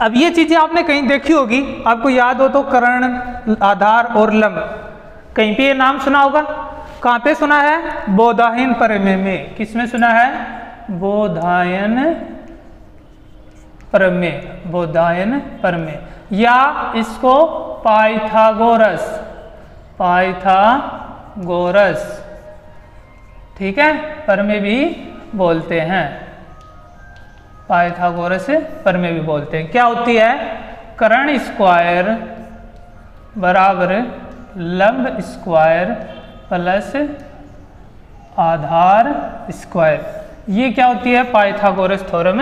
अब ये चीजें आपने कहीं देखी होगी, आपको याद हो तो कर्ण, आधार और लंब, कहीं पे ये नाम सुना होगा। कहाँ पे सुना है? बोधायन प्रमेय में। किसमें सुना है? बोधायन प्रमेय, बोधायन प्रमेय, या इसको पाइथागोरस, पाइथागोरस, ठीक है, प्रमेय भी बोलते हैं, पाइथागोरस प्रमेय भी बोलते हैं। क्या होती है? कर्ण स्क्वायर बराबर लंब स्क्वायर प्लस आधार स्क्वायर, ये क्या होती है? पाइथागोरस थ्योरम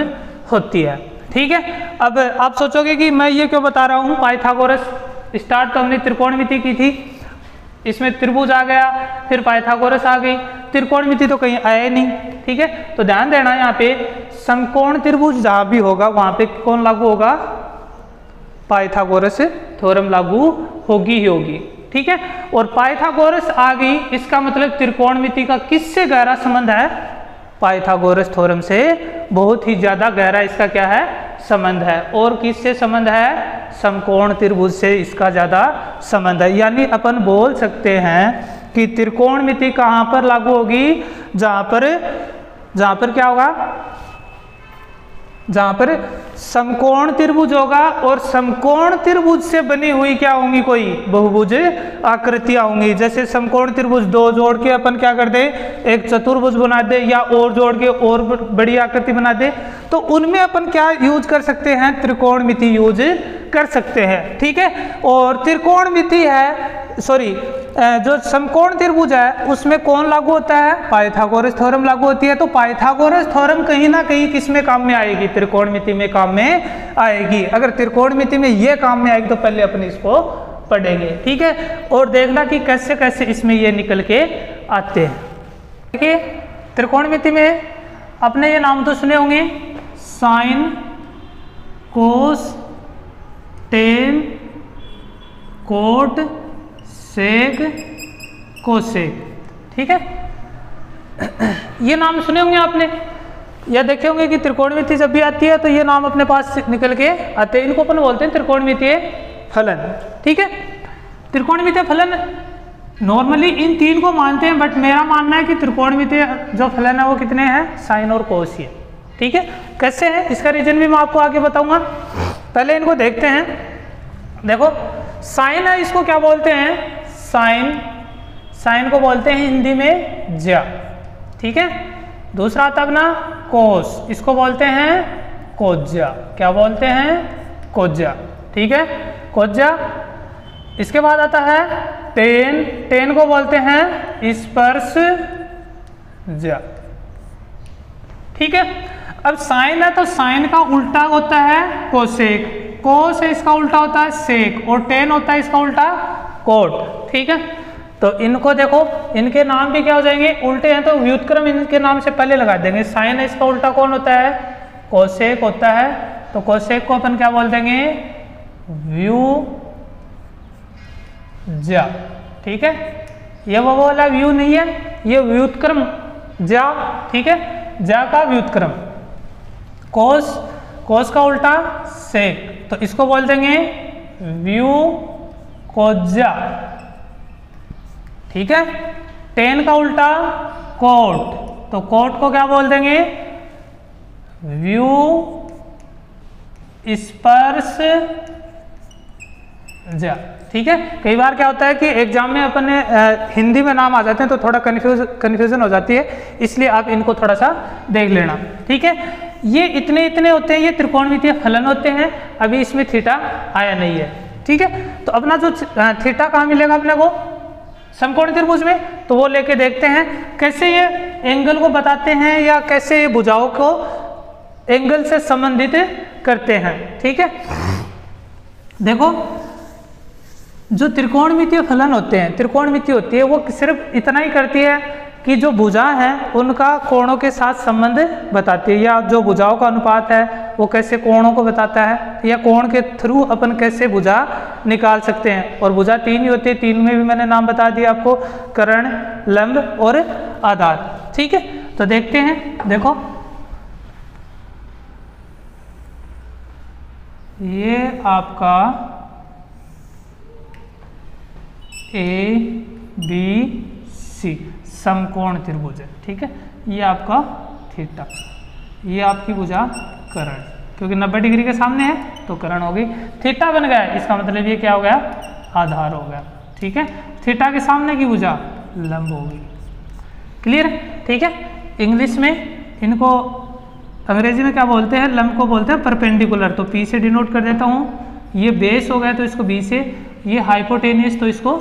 होती है, ठीक है। अब आप सोचोगे कि मैं ये क्यों बता रहा हूँ पाइथागोरस? स्टार्ट तो हमने त्रिकोणमिति की थी, इसमें त्रिभुज आ गया, फिर पाइथागोरस आ गई, त्रिकोणमिति तो कहीं आया नहीं, ठीक है। तो ध्यान देना यहाँ पे समकोण त्रिभुज जहां भी होगा वहां पे कौन लागू होगा? पाइथागोरस थ्योरम लागू होगी ही होगी, ठीक है। और पाइथागोरस आ गई, इसका मतलब त्रिकोणमिति का किससे गहरा संबंध है? पाइथागोरस थ्योरम से बहुत ही ज्यादा गहरा इसका क्या है? संबंध है। और किससे संबंध है? समकोण त्रिभुज से इसका ज्यादा संबंध है। यानी अपन बोल सकते हैं कि त्रिकोणमिति कहां पर लागू होगी? जहां पर क्या होगा? जहां पर समकोण त्रिभुज होगा और समकोण त्रिभुज से बनी हुई क्या होंगी? कोई बहुभुज आकृतियां होंगी। जैसे समकोण त्रिभुज दो जोड़ के अपन क्या कर दे? एक चतुर्भुज बना दे, या और जोड़ के और बड़ी आकृति बना दे, तो उनमें अपन क्या यूज कर सकते हैं? त्रिकोणमिति यूज कर सकते हैं, ठीक है। और त्रिकोणमिति है, सॉरी, जो समकोण त्रिभुज है उसमें कौन लागू होता है? पाइथागोरस थ्योरम लागू होती है। तो पाइथागोरस थ्योरम कहीं ना कहीं किसमें काम में आएगी? त्रिकोणमिति में काम में आएगी। अगर त्रिकोणमिति में ये काम में आएगी तो पहले अपने इसको पढ़ेंगे, ठीक है। और देखना कि कैसे कैसे इसमें ये निकल के आते हैं। देखिए त्रिकोणमिति में अपने ये नाम तो सुने होंगे, sign, cos, tan, cot, sec, cosec, ठीक है। ये नाम सुने होंगे आपने, या देखे होंगे कि त्रिकोणमिति जब भी आती है तो ये नाम अपने पास निकल के आते हैं। इनको अपन बोलते हैं त्रिकोणमितीय फलन, ठीक है। त्रिकोणमितीय फलन नॉर्मली इन तीन को मानते हैं, बट मेरा मानना है कि त्रिकोणमितीय जो फलन है वो कितने हैं, साइन और कोस ही है, ठीक है। कैसे है इसका रीजन भी मैं आपको आगे बताऊंगा, पहले इनको देखते हैं। देखो साइन है, इसको क्या बोलते हैं, साइन, साइन को बोलते हैं हिंदी में ज्या, ठीक है। दूसरा आता अपना कोस, इसको बोलते हैं कोज्या, क्या बोलते हैं, कोज्या, ठीक है, कोज्या। इसके बाद आता है टेन, टेन को बोलते हैं स्पर्श ज्या, ठीक है। अब साइन है तो साइन का उल्टा होता है कोसेक, कोस है इसका उल्टा होता है सेक, और टेन होता है इसका उल्टा कोट, ठीक है। तो इनको देखो, इनके नाम भी क्या हो जाएंगे, उल्टे हैं, तो व्युत्क्रम इनके नाम से पहले लगा देंगे। साइन है इसका उल्टा कौन होता है, कोसेक होता है, तो कोसेक को अपन क्या बोल देंगे, व्यू ज्या, ठीक है। ये वो वाला व्यू नहीं है, ये व्युत्क्रम ज्या, ठीक है, ज्या का व्युत्क्रम। कोस, कोस का उल्टा सेक, तो इसको बोल देंगे व्यू कोज्या, ठीक है। टेन का उल्टा कोट, तो कोट को क्या बोल देंगे, व्यू स्पर्श ज्या, ठीक है। कई बार क्या होता है कि एग्जाम में अपन हिंदी में नाम आ जाते हैं तो थोड़ा कन्फ्यूजन हो जाती है, इसलिए आप इनको थोड़ा सा देख लेना, ठीक है। ये इतने इतने होते हैं, ये त्रिकोणमितीय फलन होते हैं। अभी इसमें थीटा आया नहीं है, ठीक है। तो अपना जो थीटा कहाँ मिलेगा अपने को, समकोणी त्रिभुज में, तो वो लेके देखते हैं कैसे ये एंगल को बताते हैं या कैसे ये भुजाओं को एंगल से संबंधित करते हैं, ठीक है। देखो जो त्रिकोणमितीय फलन होते हैं, त्रिकोणमिति होती है वो सिर्फ इतना ही करती है कि जो भुजा है उनका कोणों के साथ संबंध बताती है, या जो भुजाओं का अनुपात है वो कैसे कोणों को बताता है, या कोण के थ्रू अपन कैसे भुजा निकाल सकते हैं। और भुजा तीन ही होती है, तीन में भी मैंने नाम बता दिया आपको, कर्ण, लंब और आधार, ठीक है। तो देखते हैं, देखो ये आपका ए बी सी समकोण त्रिभुज है, ठीक है। ये आपका थीटा, ये आपकी भुजा कर्ण, क्योंकि 90 डिग्री के सामने है तो कर्ण हो गई। थीटा बन गया, इसका मतलब ये क्या हो गया, आधार हो गया, ठीक है। थीटा के सामने की भुजा लंब हो गई, क्लियर, ठीक है। इंग्लिश में इनको, अंग्रेजी में क्या बोलते हैं, लंब को बोलते हैं परपेंडिकुलर, तो पी से डिनोट कर देता हूँ। ये बेस हो गया तो इसको बी से, ये हाइपोटेनियस तो इसको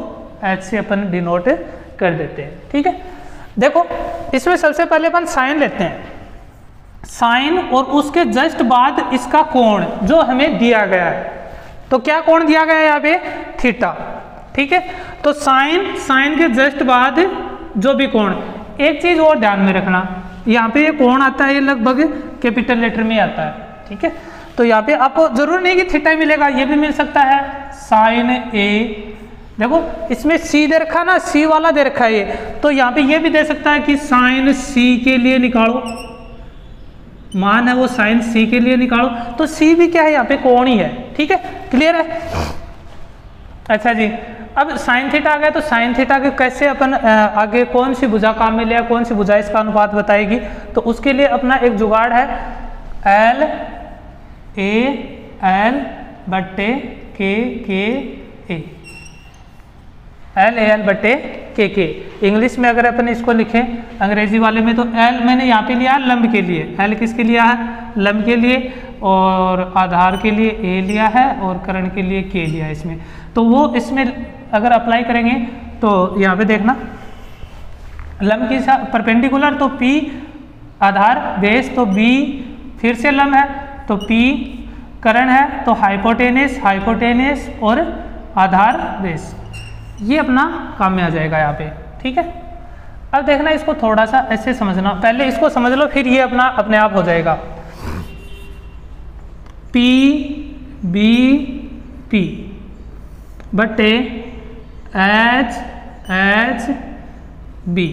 एच से अपन डिनोट कर देते हैं, ठीक है। देखो इसमें सबसे पहले अपन साइन लेते हैं, साइन, और उसके जस्ट बाद इसका कोण जो हमें दिया गया है, तो क्या कोण दिया गया है यहाँ पे, थीटा, ठीक है। तो साइन, साइन के जस्ट बाद जो भी कोण, एक चीज और ध्यान में रखना, यहाँ पे ये कोण आता है, ये लगभग कैपिटल लेटर में आता है, ठीक है। तो यहाँ पे आपको जरूर नहीं कि थीटा मिलेगा, ये भी मिल सकता है साइन ए, देखो इसमें सी दे रखा ना, सी वाला दे रखा है ये, तो यहाँ पे ये भी दे सकता है कि साइन सी के लिए निकालो, मान है वो साइन सी के लिए निकालो, तो सी भी क्या है यहाँ पे कोण ही है, ठीक है, क्लियर है। अच्छा जी, अब साइन थीटा आ गया, तो साइन थीटा के कैसे अपन आगे कौन सी भुजा काम में लिया, कौन सी भुजा इसका अनुपात बताएगी, तो उसके लिए अपना एक जुगाड़ है, एल ए एल बट्टे के ए, एल ए एल बट्टे के। इंग्लिश में अगर अपन इसको लिखें, अंग्रेजी वाले में, तो एल मैंने यहाँ पे लिया लंब के लिए, एल किसके लिया है, लंब के लिए, और आधार के लिए ए लिया है, और कर्ण के लिए के लिया है इसमें। तो वो इसमें अगर अप्लाई करेंगे तो यहाँ पे देखना, लंब की परपेंडिकुलर तो पी, आधार बेस तो बी, फिर से लंब है तो पी, कर्ण है तो हाइपोटेनियस, हाइपोटेनियस और आधार बेस, ये अपना काम में आ जाएगा यहाँ पे। ठीक है, अब देखना इसको थोड़ा सा ऐसे समझना, पहले इसको समझ लो फिर ये अपना अपने आप हो जाएगा। पी बी पी बटे एच एच बी,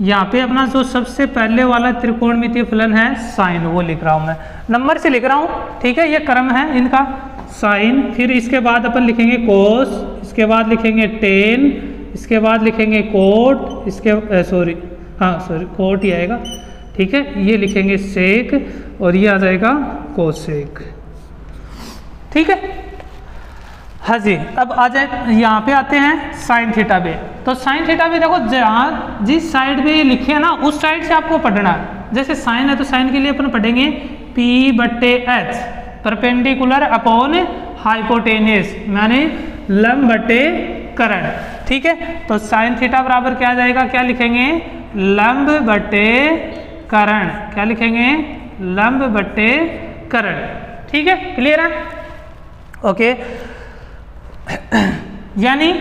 यहाँ पे अपना जो सबसे पहले वाला त्रिकोणमितीय फलन है साइन, वो लिख रहा हूँ मैं, नंबर से लिख रहा हूँ। ठीक है, ये क्रम है इनका, साइन, फिर इसके बाद अपन लिखेंगे कोस, इसके बाद लिखेंगे टेन, इसके बाद लिखेंगे कोट, इसके कोट ही आएगा। ठीक है, ये लिखेंगे सेक और ये आ जाएगा कोसेक। ठीक है, हाँ जी, अब आ जाए यहाँ पे आते हैं साइन थीटा पे। तो साइन थीटा पे देखो, जहाँ जिस साइड पे ये लिखे है ना उस साइड से आपको पढ़ना है। जैसे साइन है तो साइन के लिए अपन पढ़ेंगे P बट्टे एच परपेंडिकुलर अपॉन हाइपोटेनियस, माने लंब बटे करण। ठीक है, तो साइन थीटा बराबर क्या आ जाएगा, क्या लिखेंगे, लंब बटे करण, क्या लिखेंगे, लंब बटे करण। ठीक है, क्लियर है, ओके। यानी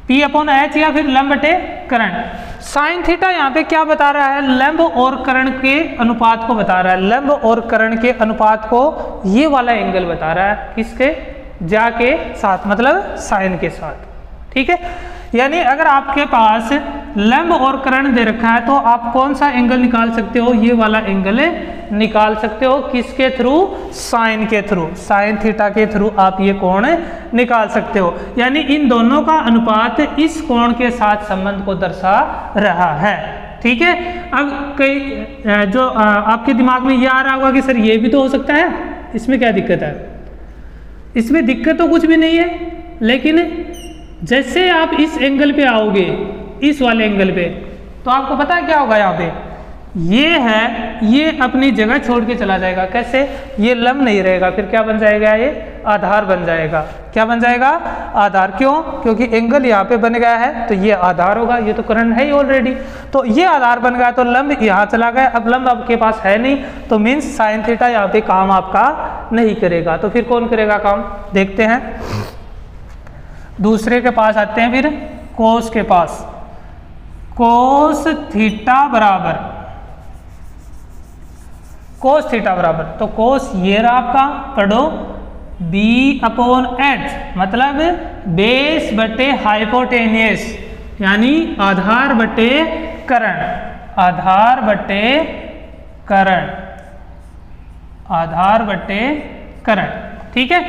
P अपॉन एच या फिर लंब बटे करण। साइन थीटा यहाँ पे क्या बता रहा है, लंब और करण के अनुपात को बता रहा है, लंब और करण के अनुपात को ये वाला एंगल बता रहा है, किसके, ज्या के साथ, मतलब साइन के साथ। ठीक है, यानी अगर आपके पास लंब और करण दे रखा है तो आप कौन सा एंगल निकाल सकते हो, ये वाला एंगल निकाल सकते हो, किसके थ्रू, साइन के थ्रू, साइन थीटा के थ्रू आप ये कोण निकाल सकते हो। यानी इन दोनों का अनुपात इस कोण के साथ संबंध को दर्शा रहा है। ठीक है, अब कई जो आपके दिमाग में ये आ रहा होगा कि सर ये भी तो हो सकता है, इसमें क्या दिक्कत है, इसमें दिक्कत तो कुछ भी नहीं है, लेकिन जैसे आप इस एंगल पे आओगे, इस वाले एंगल पे, तो आपको पता है क्या होगा, यहाँ पे ये है, ये अपनी जगह छोड़ के चला जाएगा। कैसे, ये लंब नहीं रहेगा, फिर क्या बन जाएगा, ये आधार बन जाएगा। क्या बन जाएगा, आधार। क्यों, क्योंकि एंगल यहाँ पे बन गया है तो ये आधार होगा, ये तो करण है ही ऑलरेडी, तो ये आधार बन गया तो लंब यहाँ चला गया। अब लंब आपके पास है नहीं तो मीन्स साइन थीटा यहाँ पे काम आपका नहीं करेगा, तो फिर कौन करेगा काम, देखते हैं। दूसरे के पास आते हैं, फिर कोस के पास। कोस थीटा बराबर, कोस थीटा बराबर, तो कोस ये रहा आपका, पढ़ो, B अपॉन एच, मतलब बेस बटे हाइपोटेनियस, यानी आधार बटे करण, आधार बटे करण, आधार बटे करण। ठीक है,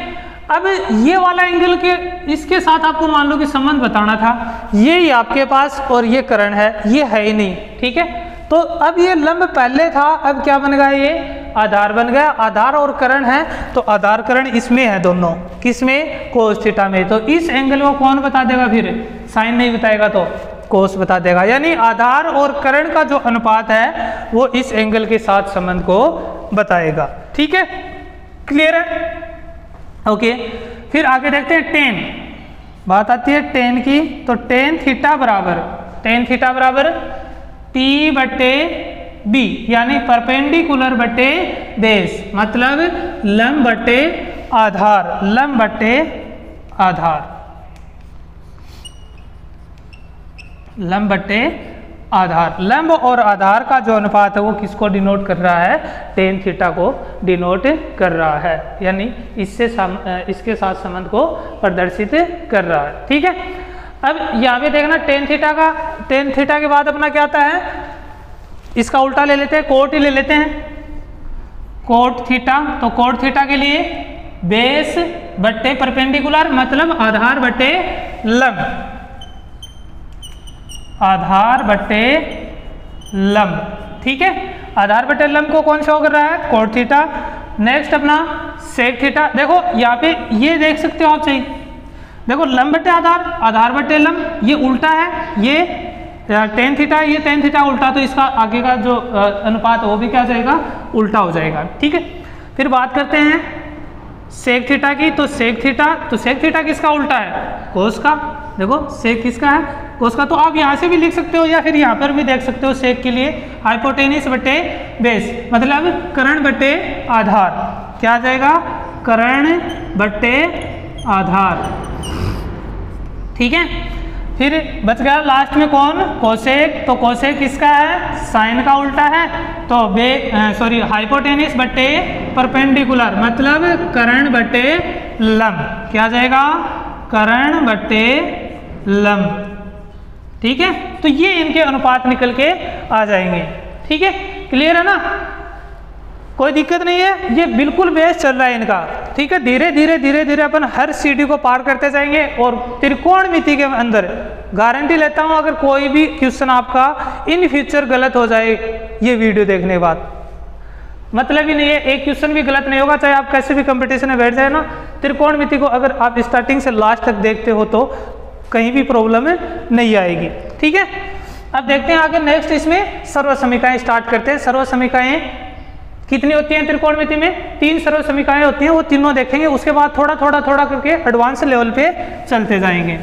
अब ये वाला एंगल के इसके साथ आपको मान लो कि संबंध बताना था, ये आपके पास और ये करण है, ये है ही नहीं। ठीक है, तो अब ये लंब पहले था, अब क्या बन गया, ये आधार बन गया। आधार और करण है तो आधार करण इसमें है दोनों, किसमें, कोस थीटा में। तो इस एंगल को कौन बता देगा, फिर साइन नहीं बताएगा तो कोस बता देगा। यानी आधार और करण का जो अनुपात है वो इस एंगल के साथ संबंध को बताएगा। ठीक है, क्लियर है, ओके। फिर आगे देखते हैं टेन, बात आती है टेन की। तो टेन थीटा बराबर, टेन थीटा बराबर P बटे B, यानी परपेंडिकुलर बटे बेस, मतलब लंब बटे आधार, लंब बटे आधार, लंब बटे आधार। लंब और आधार का जो अनुपात है वो किसको डिनोट कर रहा है, टेन थीटा को डिनोट कर रहा है, यानी इससे इसके साथ संबंध को प्रदर्शित कर रहा है। ठीक है, अब यहाँ पे देखना टेन थीटा का, टेन थीटा के बाद अपना क्या आता है, इसका उल्टा ले लेते हैं, कोट ही ले लेते हैं, कोट थीटा। तो कोट थीटा के लिए बेस बट्टे परपेंडिकुलर, मतलब आधार बट्टे लंब, आधार बट्टे लंब। ठीक है, आधार बट्टे लंब को कौन शो कर रहा है, कोट थीटा। नेक्स्ट अपना सेक थीटा। देखो यहाँ पे ये देख सकते हो आप, सही देखो, लंब बट्टे आधार, आधार बट्टे लंब, ये उल्टा है, ये टेन थीटा, ये टेन थीटा उल्टा, तो इसका आगे का जो अनुपात है वो भी क्या हो जाएगा, उल्टा हो जाएगा। ठीक है, फिर बात करते हैं सेक थीटा की। तो सेक थीटा, तो सेक थीटा किसका उल्टा है, कोस का। देखो सेक किसका है, कोस का। तो आप यहाँ से भी लिख सकते हो या फिर यहाँ पर भी देख सकते हो, सेक के लिए हाइपोटेनियस बटे बेस, मतलब करण बटे आधार, क्या आ जाएगा, करण बटे आधार, ठीक है। फिर बच गया लास्ट में कौन, कोसेक। तो कोसेक किसका है, साइन का उल्टा है। तो हाइपोटेनिस बटे परपेंडिकुलर, मतलब कर्ण बटे लंब, क्या आ जाएगा, कर्ण बटे लंब, ठीक है। तो ये इनके अनुपात निकल के आ जाएंगे, ठीक है। क्लियर है ना, कोई दिक्कत नहीं है, ये बिल्कुल बेस चल रहा है इनका, ठीक है। धीरे धीरे अपन हर सीढ़ी को पार करते जाएंगे और त्रिकोणमिति के अंदर गारंटी लेता हूं अगर कोई भी क्वेश्चन आपका इन फ्यूचर गलत हो जाए ये वीडियो देखने के बाद, मतलब ही नहीं है, एक क्वेश्चन भी गलत नहीं होगा, चाहे आप कैसे भी कंपटीशन में बैठ जाए ना, त्रिकोणमिति को अगर आप स्टार्टिंग से लास्ट तक देखते हो तो कहीं भी प्रॉब्लम नहीं आएगी, ठीक है। अब देखते हैं आगे नेक्स्ट, इसमें सर्व समीकरण स्टार्ट करते हैं। सर्व समीकरण कितनी होती हैं त्रिकोणमिति में, 3 सर्व समीकरण होती हैं, वो तीनों देखेंगे, उसके बाद थोड़ा करके एडवांस लेवल पे चलते जाएंगे।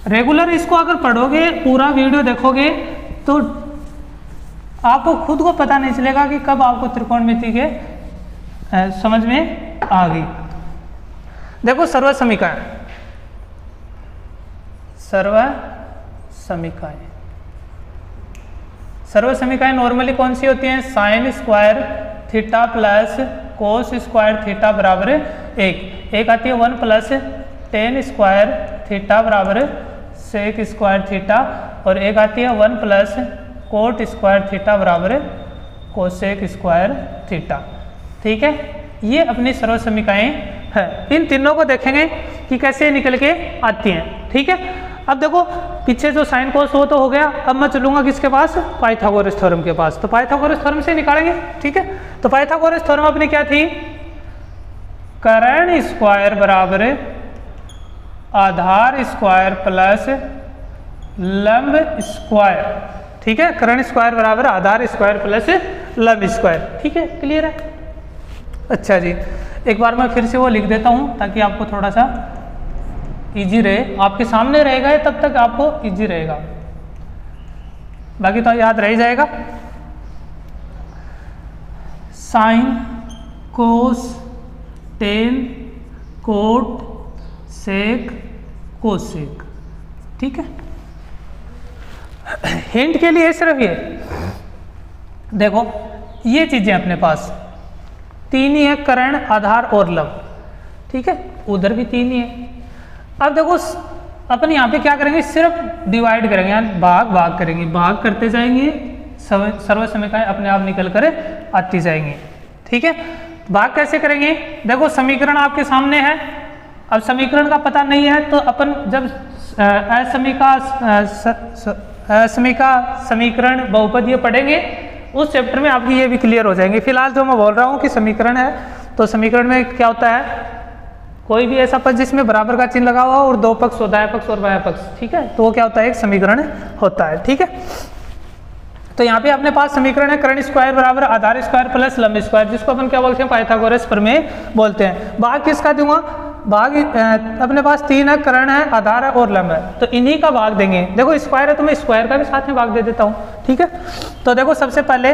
रेगुलर इसको अगर पढ़ोगे, पूरा वीडियो देखोगे तो आपको खुद को पता नहीं चलेगा कि कब आपको त्रिकोणमिति के समझ में आ गई। देखो सर्व समीकरण, सर्व समीकरण नॉर्मली कौन सी होती हैं, sine square theta plus cos square theta बराबर 1, एक आती है 1 प्लस टेन स्क्वायर थीटा बराबर सेक स्क्वायर थीटा, और एक आती है 1 प्लस कोट स्क्वायर थीटा बराबर कोसेक स्क्वायर थीटा, ठीक है। ये अपनी सर्व समीकरण है, इन तीनों को देखेंगे कि कैसे निकल के आती हैं, ठीक है। अब देखो पीछे जो साइन कोस वो तो हो गया, अब मैं चलूंगा किसके पास, पाइथागोरस थ्योरम के पास। तो पाइथागोरस थ्योरम से निकालेंगे, ठीक है। तो पाइथागोरस थ्योरम अपनी क्या थी, कर्ण स्क्वायर बराबर आधार स्क्वायर प्लस लंब स्क्वायर, ठीक है। कर्ण स्क्वायर बराबर आधार स्क्वायर प्लस लंब स्क्वायर, ठीक है। क्लियर है, अच्छा जी। एक बार मैं फिर से वो लिख देता हूं ताकि आपको थोड़ा सा इजी रहे, आपके सामने रहेगा तब तक आपको इजी रहेगा, बाकी तो याद रह जाएगा। Sine cos tan cot sec cosec, ठीक है। हिंट के लिए सिर्फ ये देखो, ये चीजें अपने पास 3 ही है, कर्ण आधार और लंब, ठीक है। उधर भी 3 ही है। अब देखो अपन यहाँ पे क्या करेंगे, सिर्फ डिवाइड करेंगे, यानी भाग करेंगे, भाग करते जाएंगे, सर्व समीकरण अपने आप निकल कर आती जाएंगी, ठीक है। भाग कैसे करेंगे, देखो समीकरण आपके सामने है, अब समीकरण का पता नहीं है तो अपन जब असमीका समीकरण बहुपद ये पढ़ेंगे उस चैप्टर में आपकी ये भी क्लियर हो जाएंगे। फिलहाल जो मैं बोल रहा हूँ कि समीकरण है, तो समीकरण में क्या होता है, कोई भी ऐसा पक्ष जिसमें बराबर का चिन्ह लगा हुआ और 2 पक्ष, दायां पक्ष और बायां पक्ष, ठीक है, तो वो क्या होता है, एक समीकरण होता है, ठीक है। तो यहाँ पे अपने पास समीकरण है कर्ण स्क्वायर बराबर आधार स्क्वायर प्लस लंब स्क्वायर, जिसको अपन क्या बोलते हैं, पाइथागोरस प्रमेय बोलते हैं। भाग किसका दूंगा, भाग अपने पास 3 है, कर्ण है, आधार है और लंब है, तो इन्हीं का भाग देंगे। देखो स्क्वायर है तो मैं स्क्वायर का भी साथ में भाग दे देता हूँ, ठीक है। तो देखो सबसे पहले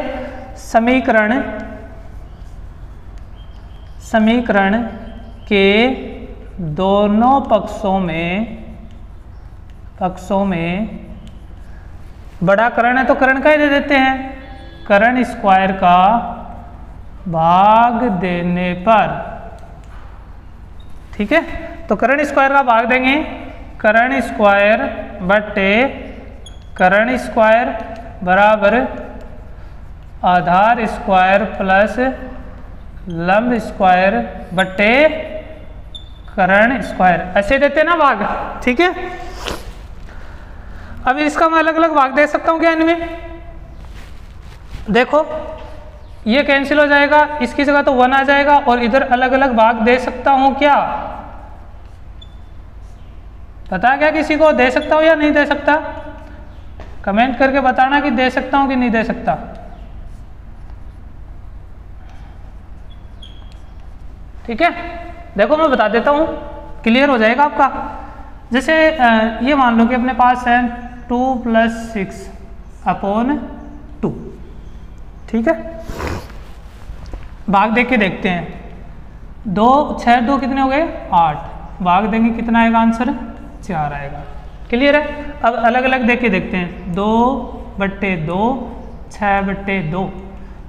समीकरण के दोनों पक्षों में बड़ा कर्ण है तो कर्ण का ही दे देते हैं, कर्ण स्क्वायर का भाग देने पर, ठीक है। तो कर्ण स्क्वायर का भाग देंगे, कर्ण स्क्वायर बटे कर्ण स्क्वायर बराबर आधार स्क्वायर प्लस लंब स्क्वायर बटे कर्ण स्क्वायर, ऐसे देते ना भाग, ठीक है। अब इसका मैं अलग अलग भाग दे सकता हूं क्या इनमें, देखो ये कैंसिल हो जाएगा, इसकी जगह तो 1 आ जाएगा, और इधर अलग अलग भाग दे सकता हूं क्या, पता है क्या किसी को, दे सकता हूं या नहीं दे सकता, कमेंट करके बताना कि दे सकता हूं कि नहीं दे सकता। ठीक है, देखो मैं बता देता हूँ, क्लियर हो जाएगा आपका। जैसे ये मान लो कि अपने पास है 2 + 6/2, ठीक है। भाग देख के देखते हैं। 2 6 2 कितने हो गए 8, भाग देंगे कितना आएगा आंसर 4 आएगा। क्लियर है। अब अलग अलग देख के देखते हैं। 2/2 6/2,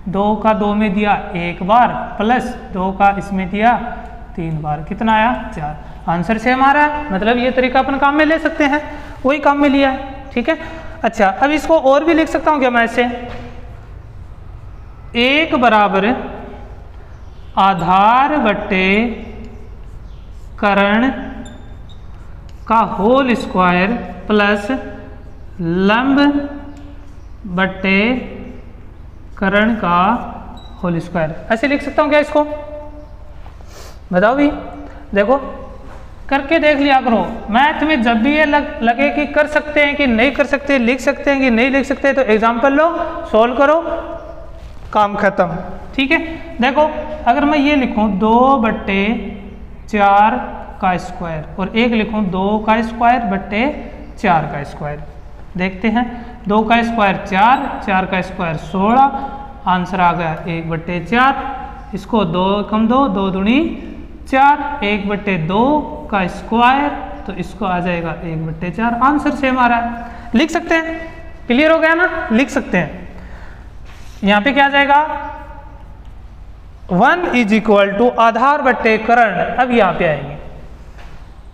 2 का 2 में दिया 1 बार प्लस 2 का इसमें दिया 3 बार, कितना आया 4। आंसर सेम आ रहा है, मतलब ये तरीका अपन काम में ले सकते हैं, वही काम में लिया है। ठीक है। अच्छा अब इसको और भी लिख सकता हूँ क्या मैं ऐसे, 1 बराबर आधार बट्टे कर्ण का होल स्क्वायर प्लस लंब बट्टे कर्ण का होल स्क्वायर, ऐसे लिख सकता हूँ क्या इसको, बताओ भी। देखो करके देख लिया करो, मैथ में जब भी ये लगे कि कर सकते हैं कि नहीं कर सकते, लिख सकते हैं कि नहीं लिख सकते, तो एग्जाम्पल लो, सोल्व करो, काम खत्म। ठीक है। देखो अगर मैं ये लिखूं 2/4 का स्क्वायर और एक लिखूं 2 का स्क्वायर बट्टे 4 का स्क्वायर, देखते हैं। 2 का स्क्वायर 4, 4 का स्क्वायर 16, आंसर आ गया 1/4। इसको 2 कम 2, 2 दूनी 4, 1/2 का स्क्वायर, तो इसको आ जाएगा 1/4, आंसर सेम आ रहा है, लिख सकते हैं। क्लियर हो गया ना, लिख सकते हैं। यहाँ पे क्या आ जाएगा 1 = आधार बट्टे कर्ण। अब यहाँ पे आएंगे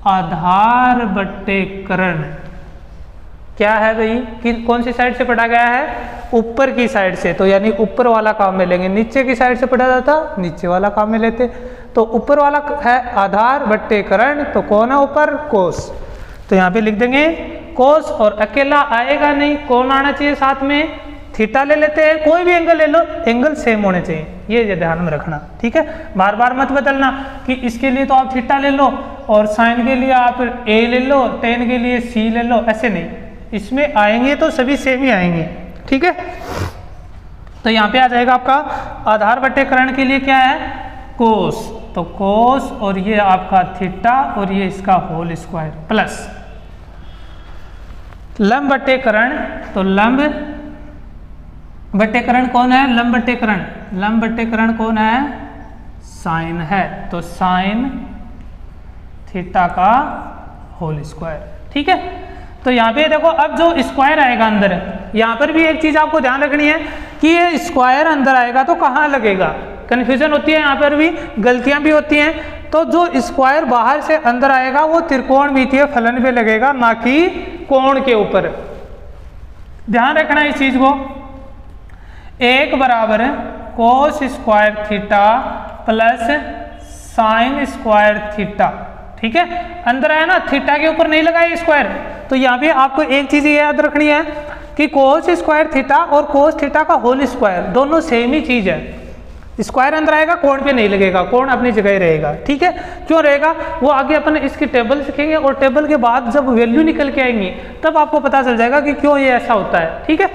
आधार बट्टे कर्ण क्या है भाई, कि कौन सी साइड से पढ़ा गया है, ऊपर की साइड से, तो यानी ऊपर वाला काम में लेंगे। नीचे की साइड से पढ़ा जाता नीचे वाला काम में लेते, तो ऊपर वाला है आधार बट्टे कर्ण, तो कौन है ऊपर, कोस, तो यहाँ पे लिख देंगे कोस। और अकेला आएगा नहीं, कौन आना चाहिए साथ में, थीटा ले लेते हैं, कोई भी एंगल ले लो, एंगल सेम होने चाहिए, ये ध्यान में रखना। ठीक है। बार बार मत बदलना कि इसके लिए तो आप थीटा ले लो और साइन के लिए आप ए ले लो, टेन के लिए सी ले लो, ऐसे नहीं, इसमें आएंगे तो सभी सेम ही आएंगे। ठीक है। तो यहाँ पे आ जाएगा आपका आधार बट्टे कर्ण के लिए क्या है, कोस, तो कोस और ये आपका थीटा और ये इसका होल स्क्वायर प्लस लंब बट्टे कर्ण, तो लंब बट्टे कर्ण कौन है, लंब बट्टे कर्ण, लंब बट्टे कर्ण कौन है, साइन है, तो साइन थीटा का होल स्क्वायर। ठीक है। तो यहाँ पे देखो अब जो स्क्वायर आएगा अंदर, यहाँ पर भी एक चीज आपको ध्यान रखनी है कि ये स्क्वायर अंदर आएगा तो कहाँ लगेगा, कन्फ्यूजन होती है, यहाँ पर भी गलतियां भी होती हैं। तो जो स्क्वायर बाहर से अंदर आएगा वो त्रिकोणमितीय फलन पे लगेगा, ना कि कोण के ऊपर, ध्यान रखना इस चीज को। 1 बराबर cos square theta plus sine square theta. ठीक है। अंदर आया ना, थीटा के ऊपर नहीं लगाया स्क्वायर, तो यहाँ पे आपको एक चीज याद रखनी है कि कोस स्क्वायर थीटा और कोस थीटा का होल स्क्वायर दोनों सेम ही चीज है। स्क्वायर अंदर आएगा, कोण पे नहीं लगेगा, कोण अपनी जगह ही रहेगा। ठीक है। क्यों रहेगा, वो आगे अपन इसकी टेबल सीखेंगे और टेबल के बाद जब वैल्यू निकल के आएंगी तब आपको पता चल जाएगा कि क्यों ये ऐसा होता है। ठीक है।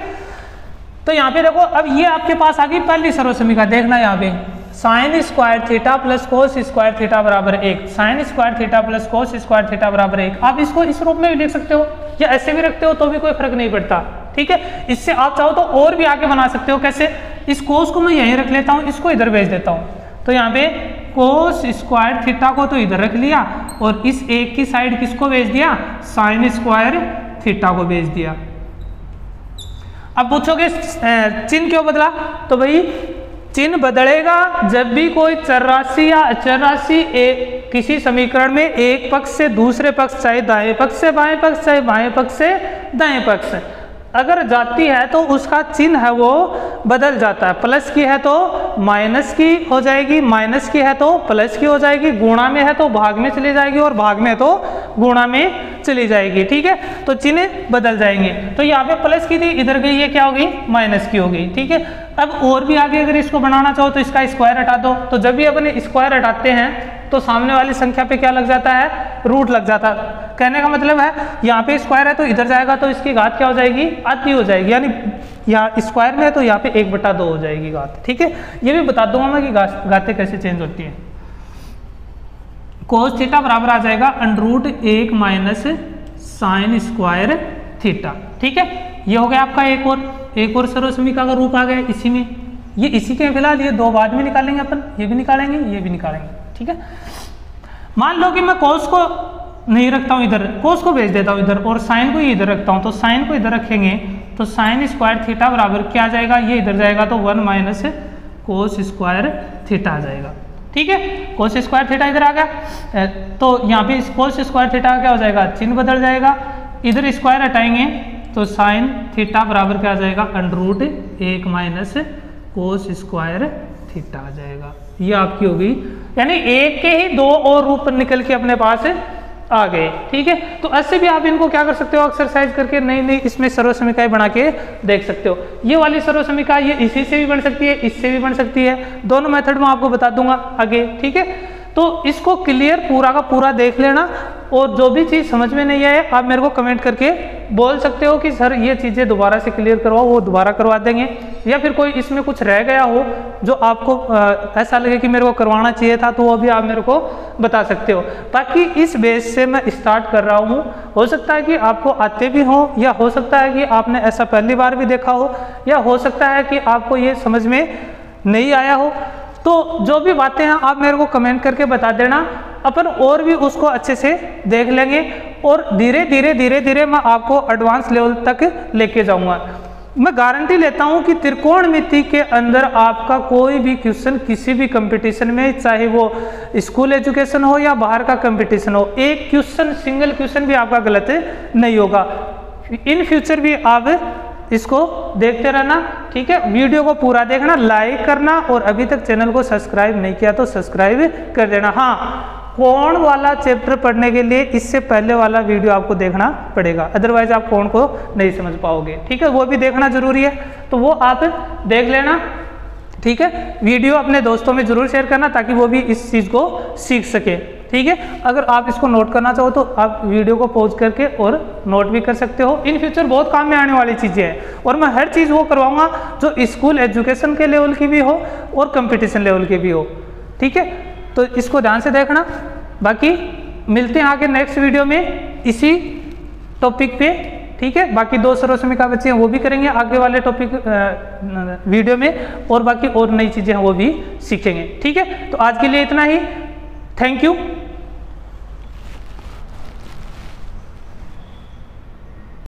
तो यहाँ पे देखो अब ये आपके पास आ गई पहली सर्वसमीका, देखना यहाँ पे sine square theta plus cos square theta बराबर 1, sine square theta plus cos square theta बराबर 1। आप इसको इस रूप में भी लिख सकते हो या ऐसे भी रखते हो तो भी कोई फर्क नहीं पड़ता। ठीक है। इससे आप चाहो तो और भी आगे बना सकते हो। कैसे, इस कोस को मैं यहीं रख लेता हूँ, इसको इधर भेज देता हूँ, तो यहाँ पे कोस स्क्वायर थीटा को तो इधर रख लिया और इस एक की साइड किसको भेज दिया, साइन स्क्वायर थीटा को भेज दिया। अब पूछोगे चिन्ह क्यों बदला, तो भाई चिन्ह बदलेगा जब भी कोई चर राशि या अचर राशि किसी समीकरण में एक पक्ष से दूसरे पक्ष, चाहे दाएं पक्ष से बाएं पक्ष, चाहे बाएं पक्ष से दाएं पक्ष, अगर जाती है तो उसका चिन्ह है वो बदल जाता है। प्लस की है तो माइनस की हो जाएगी, माइनस की है तो प्लस की हो जाएगी, गुणा में है तो भाग में चली जाएगी और भाग में तो गुणा में चली जाएगी। ठीक है। तो चिन्ह बदल जाएंगे। तो यहाँ पे प्लस की थी, इधर गई, ये क्या हो गई, माइनस की हो गई। ठीक है। अब और भी आगे अगर इसको बनाना चाहो तो इसका स्क्वायर हटा दो, तो जब भी अपन स्क्वायर हटाते हैं तो सामने वाली संख्या पे क्या लग जाता है, रूट लग जाता है। कहने का मतलब है यहाँ पे स्क्वायर है तो इधर जाएगा तो इसकी घात क्या हो जाएगी, आधी हो जाएगी, यानी यहाँ स्क्वायर में है तो यहाँ पे 1/2 हो जाएगी घात। ठीक है। ये भी बता दूंगा मैं कि घातें कैसे चेंज होती हैं। कोस थीटा बराबर आ जाएगा √1 माइनस साइन स्क्वायर थीटा। ठीक है। ये हो गया आपका एक और सर्वसमीका का रूप आ गया इसी में, ये इसी के फिलहाल ये दो बाद में निकालेंगे अपन, ये भी निकालेंगे, ये भी निकालेंगे, ठीक है। मान लो कि मैं कॉस को नहीं रखता हूँ इधर, कॉस को भेज देता हूँ इधर और साइन को इधर रखता हूँ, तो साइन को इधर रखेंगे तो साइन स्क्वायर थीटा बराबर क्या आ जाएगा, ये इधर जाएगा तो 1 माइनस कोस स्क्वायर थीटा आ जाएगा, ठीक है। कोस स्क्वायर थीटा इधर आ गया, तो यहाँ पे कोस स्क्वायर थीटा क्या हो जाएगा, चिन्ह बदल जाएगा, इधर स्क्वायर हटाएंगे तो साइन थीटा बराबर क्या आ जाएगा, √1 माइनस कोस स्क्वायर थीटा आ जाएगा। ये आपकी होगी, यानी एक के ही दो और रूप निकल के अपने पास आ गए, ठीक है। तो ऐसे भी आप इनको क्या कर सकते हो, एक्सरसाइज करके नई नई इसमें सर्वसमीकाएं बना के देख सकते हो। ये वाली सर्वसमीका ये इसी से भी बन सकती है, इससे भी बन सकती है, दोनों मेथड में आपको बता दूंगा आगे, ठीक है। तो इसको क्लियर पूरा का पूरा देख लेना, और जो भी चीज़ समझ में नहीं आए आप मेरे को कमेंट करके बोल सकते हो कि सर ये चीज़ें दोबारा से क्लियर करवाओ, वो दोबारा करवा देंगे, या फिर कोई इसमें कुछ रह गया हो जो आपको ऐसा लगे कि मेरे को करवाना चाहिए था, तो वो भी आप मेरे को बता सकते हो। बाकी इस बेस से मैं स्टार्ट कर रहा हूँ, हो सकता है कि आपको आते भी हो, या हो सकता है कि आपने ऐसा पहली बार भी देखा हो, या हो सकता है कि आपको ये समझ में नहीं आया हो। तो जो भी बातें हैं आप मेरे को कमेंट करके बता देना, अपन और भी उसको अच्छे से देख लेंगे, और धीरे धीरे मैं आपको एडवांस लेवल तक लेके जाऊंगा। मैं गारंटी लेता हूं कि त्रिकोणमिति के अंदर आपका कोई भी क्वेश्चन किसी भी कंपटीशन में, चाहे वो स्कूल एजुकेशन हो या बाहर का कंपटीशन हो, एक क्वेश्चन सिंगल क्वेश्चन भी आपका गलत नहीं होगा। इन फ्यूचर भी आप इसको देखते रहना, ठीक है। वीडियो को पूरा देखना, लाइक करना, और अभी तक चैनल को सब्सक्राइब नहीं किया तो सब्सक्राइब कर देना। हाँ, कोण वाला चैप्टर पढ़ने के लिए इससे पहले वाला वीडियो आपको देखना पड़ेगा, अदरवाइज आप कोण को नहीं समझ पाओगे, ठीक है। वो भी देखना जरूरी है, तो वो आप देख लेना, ठीक है। वीडियो अपने दोस्तों में जरूर शेयर करना ताकि वो भी इस चीज़ को सीख सके, ठीक है। अगर आप इसको नोट करना चाहो तो आप वीडियो को पॉज करके और नोट भी कर सकते हो। इन फ्यूचर बहुत काम में आने वाली चीज़ें हैं, और मैं हर चीज़ वो करवाऊंगा जो स्कूल एजुकेशन के लेवल की भी हो और कंपटीशन लेवल की भी हो, ठीक है। तो इसको ध्यान से देखना। बाकी मिलते हैं आगे नेक्स्ट वीडियो में इसी टॉपिक पे, ठीक है। बाकी दो सर्वसमीका बच्चे हैं वो भी करेंगे आगे वाले टॉपिक वीडियो में, और बाकी और नई चीज़ें हैं वो भी सीखेंगे, ठीक है। तो आज के लिए इतना ही, थैंक यू।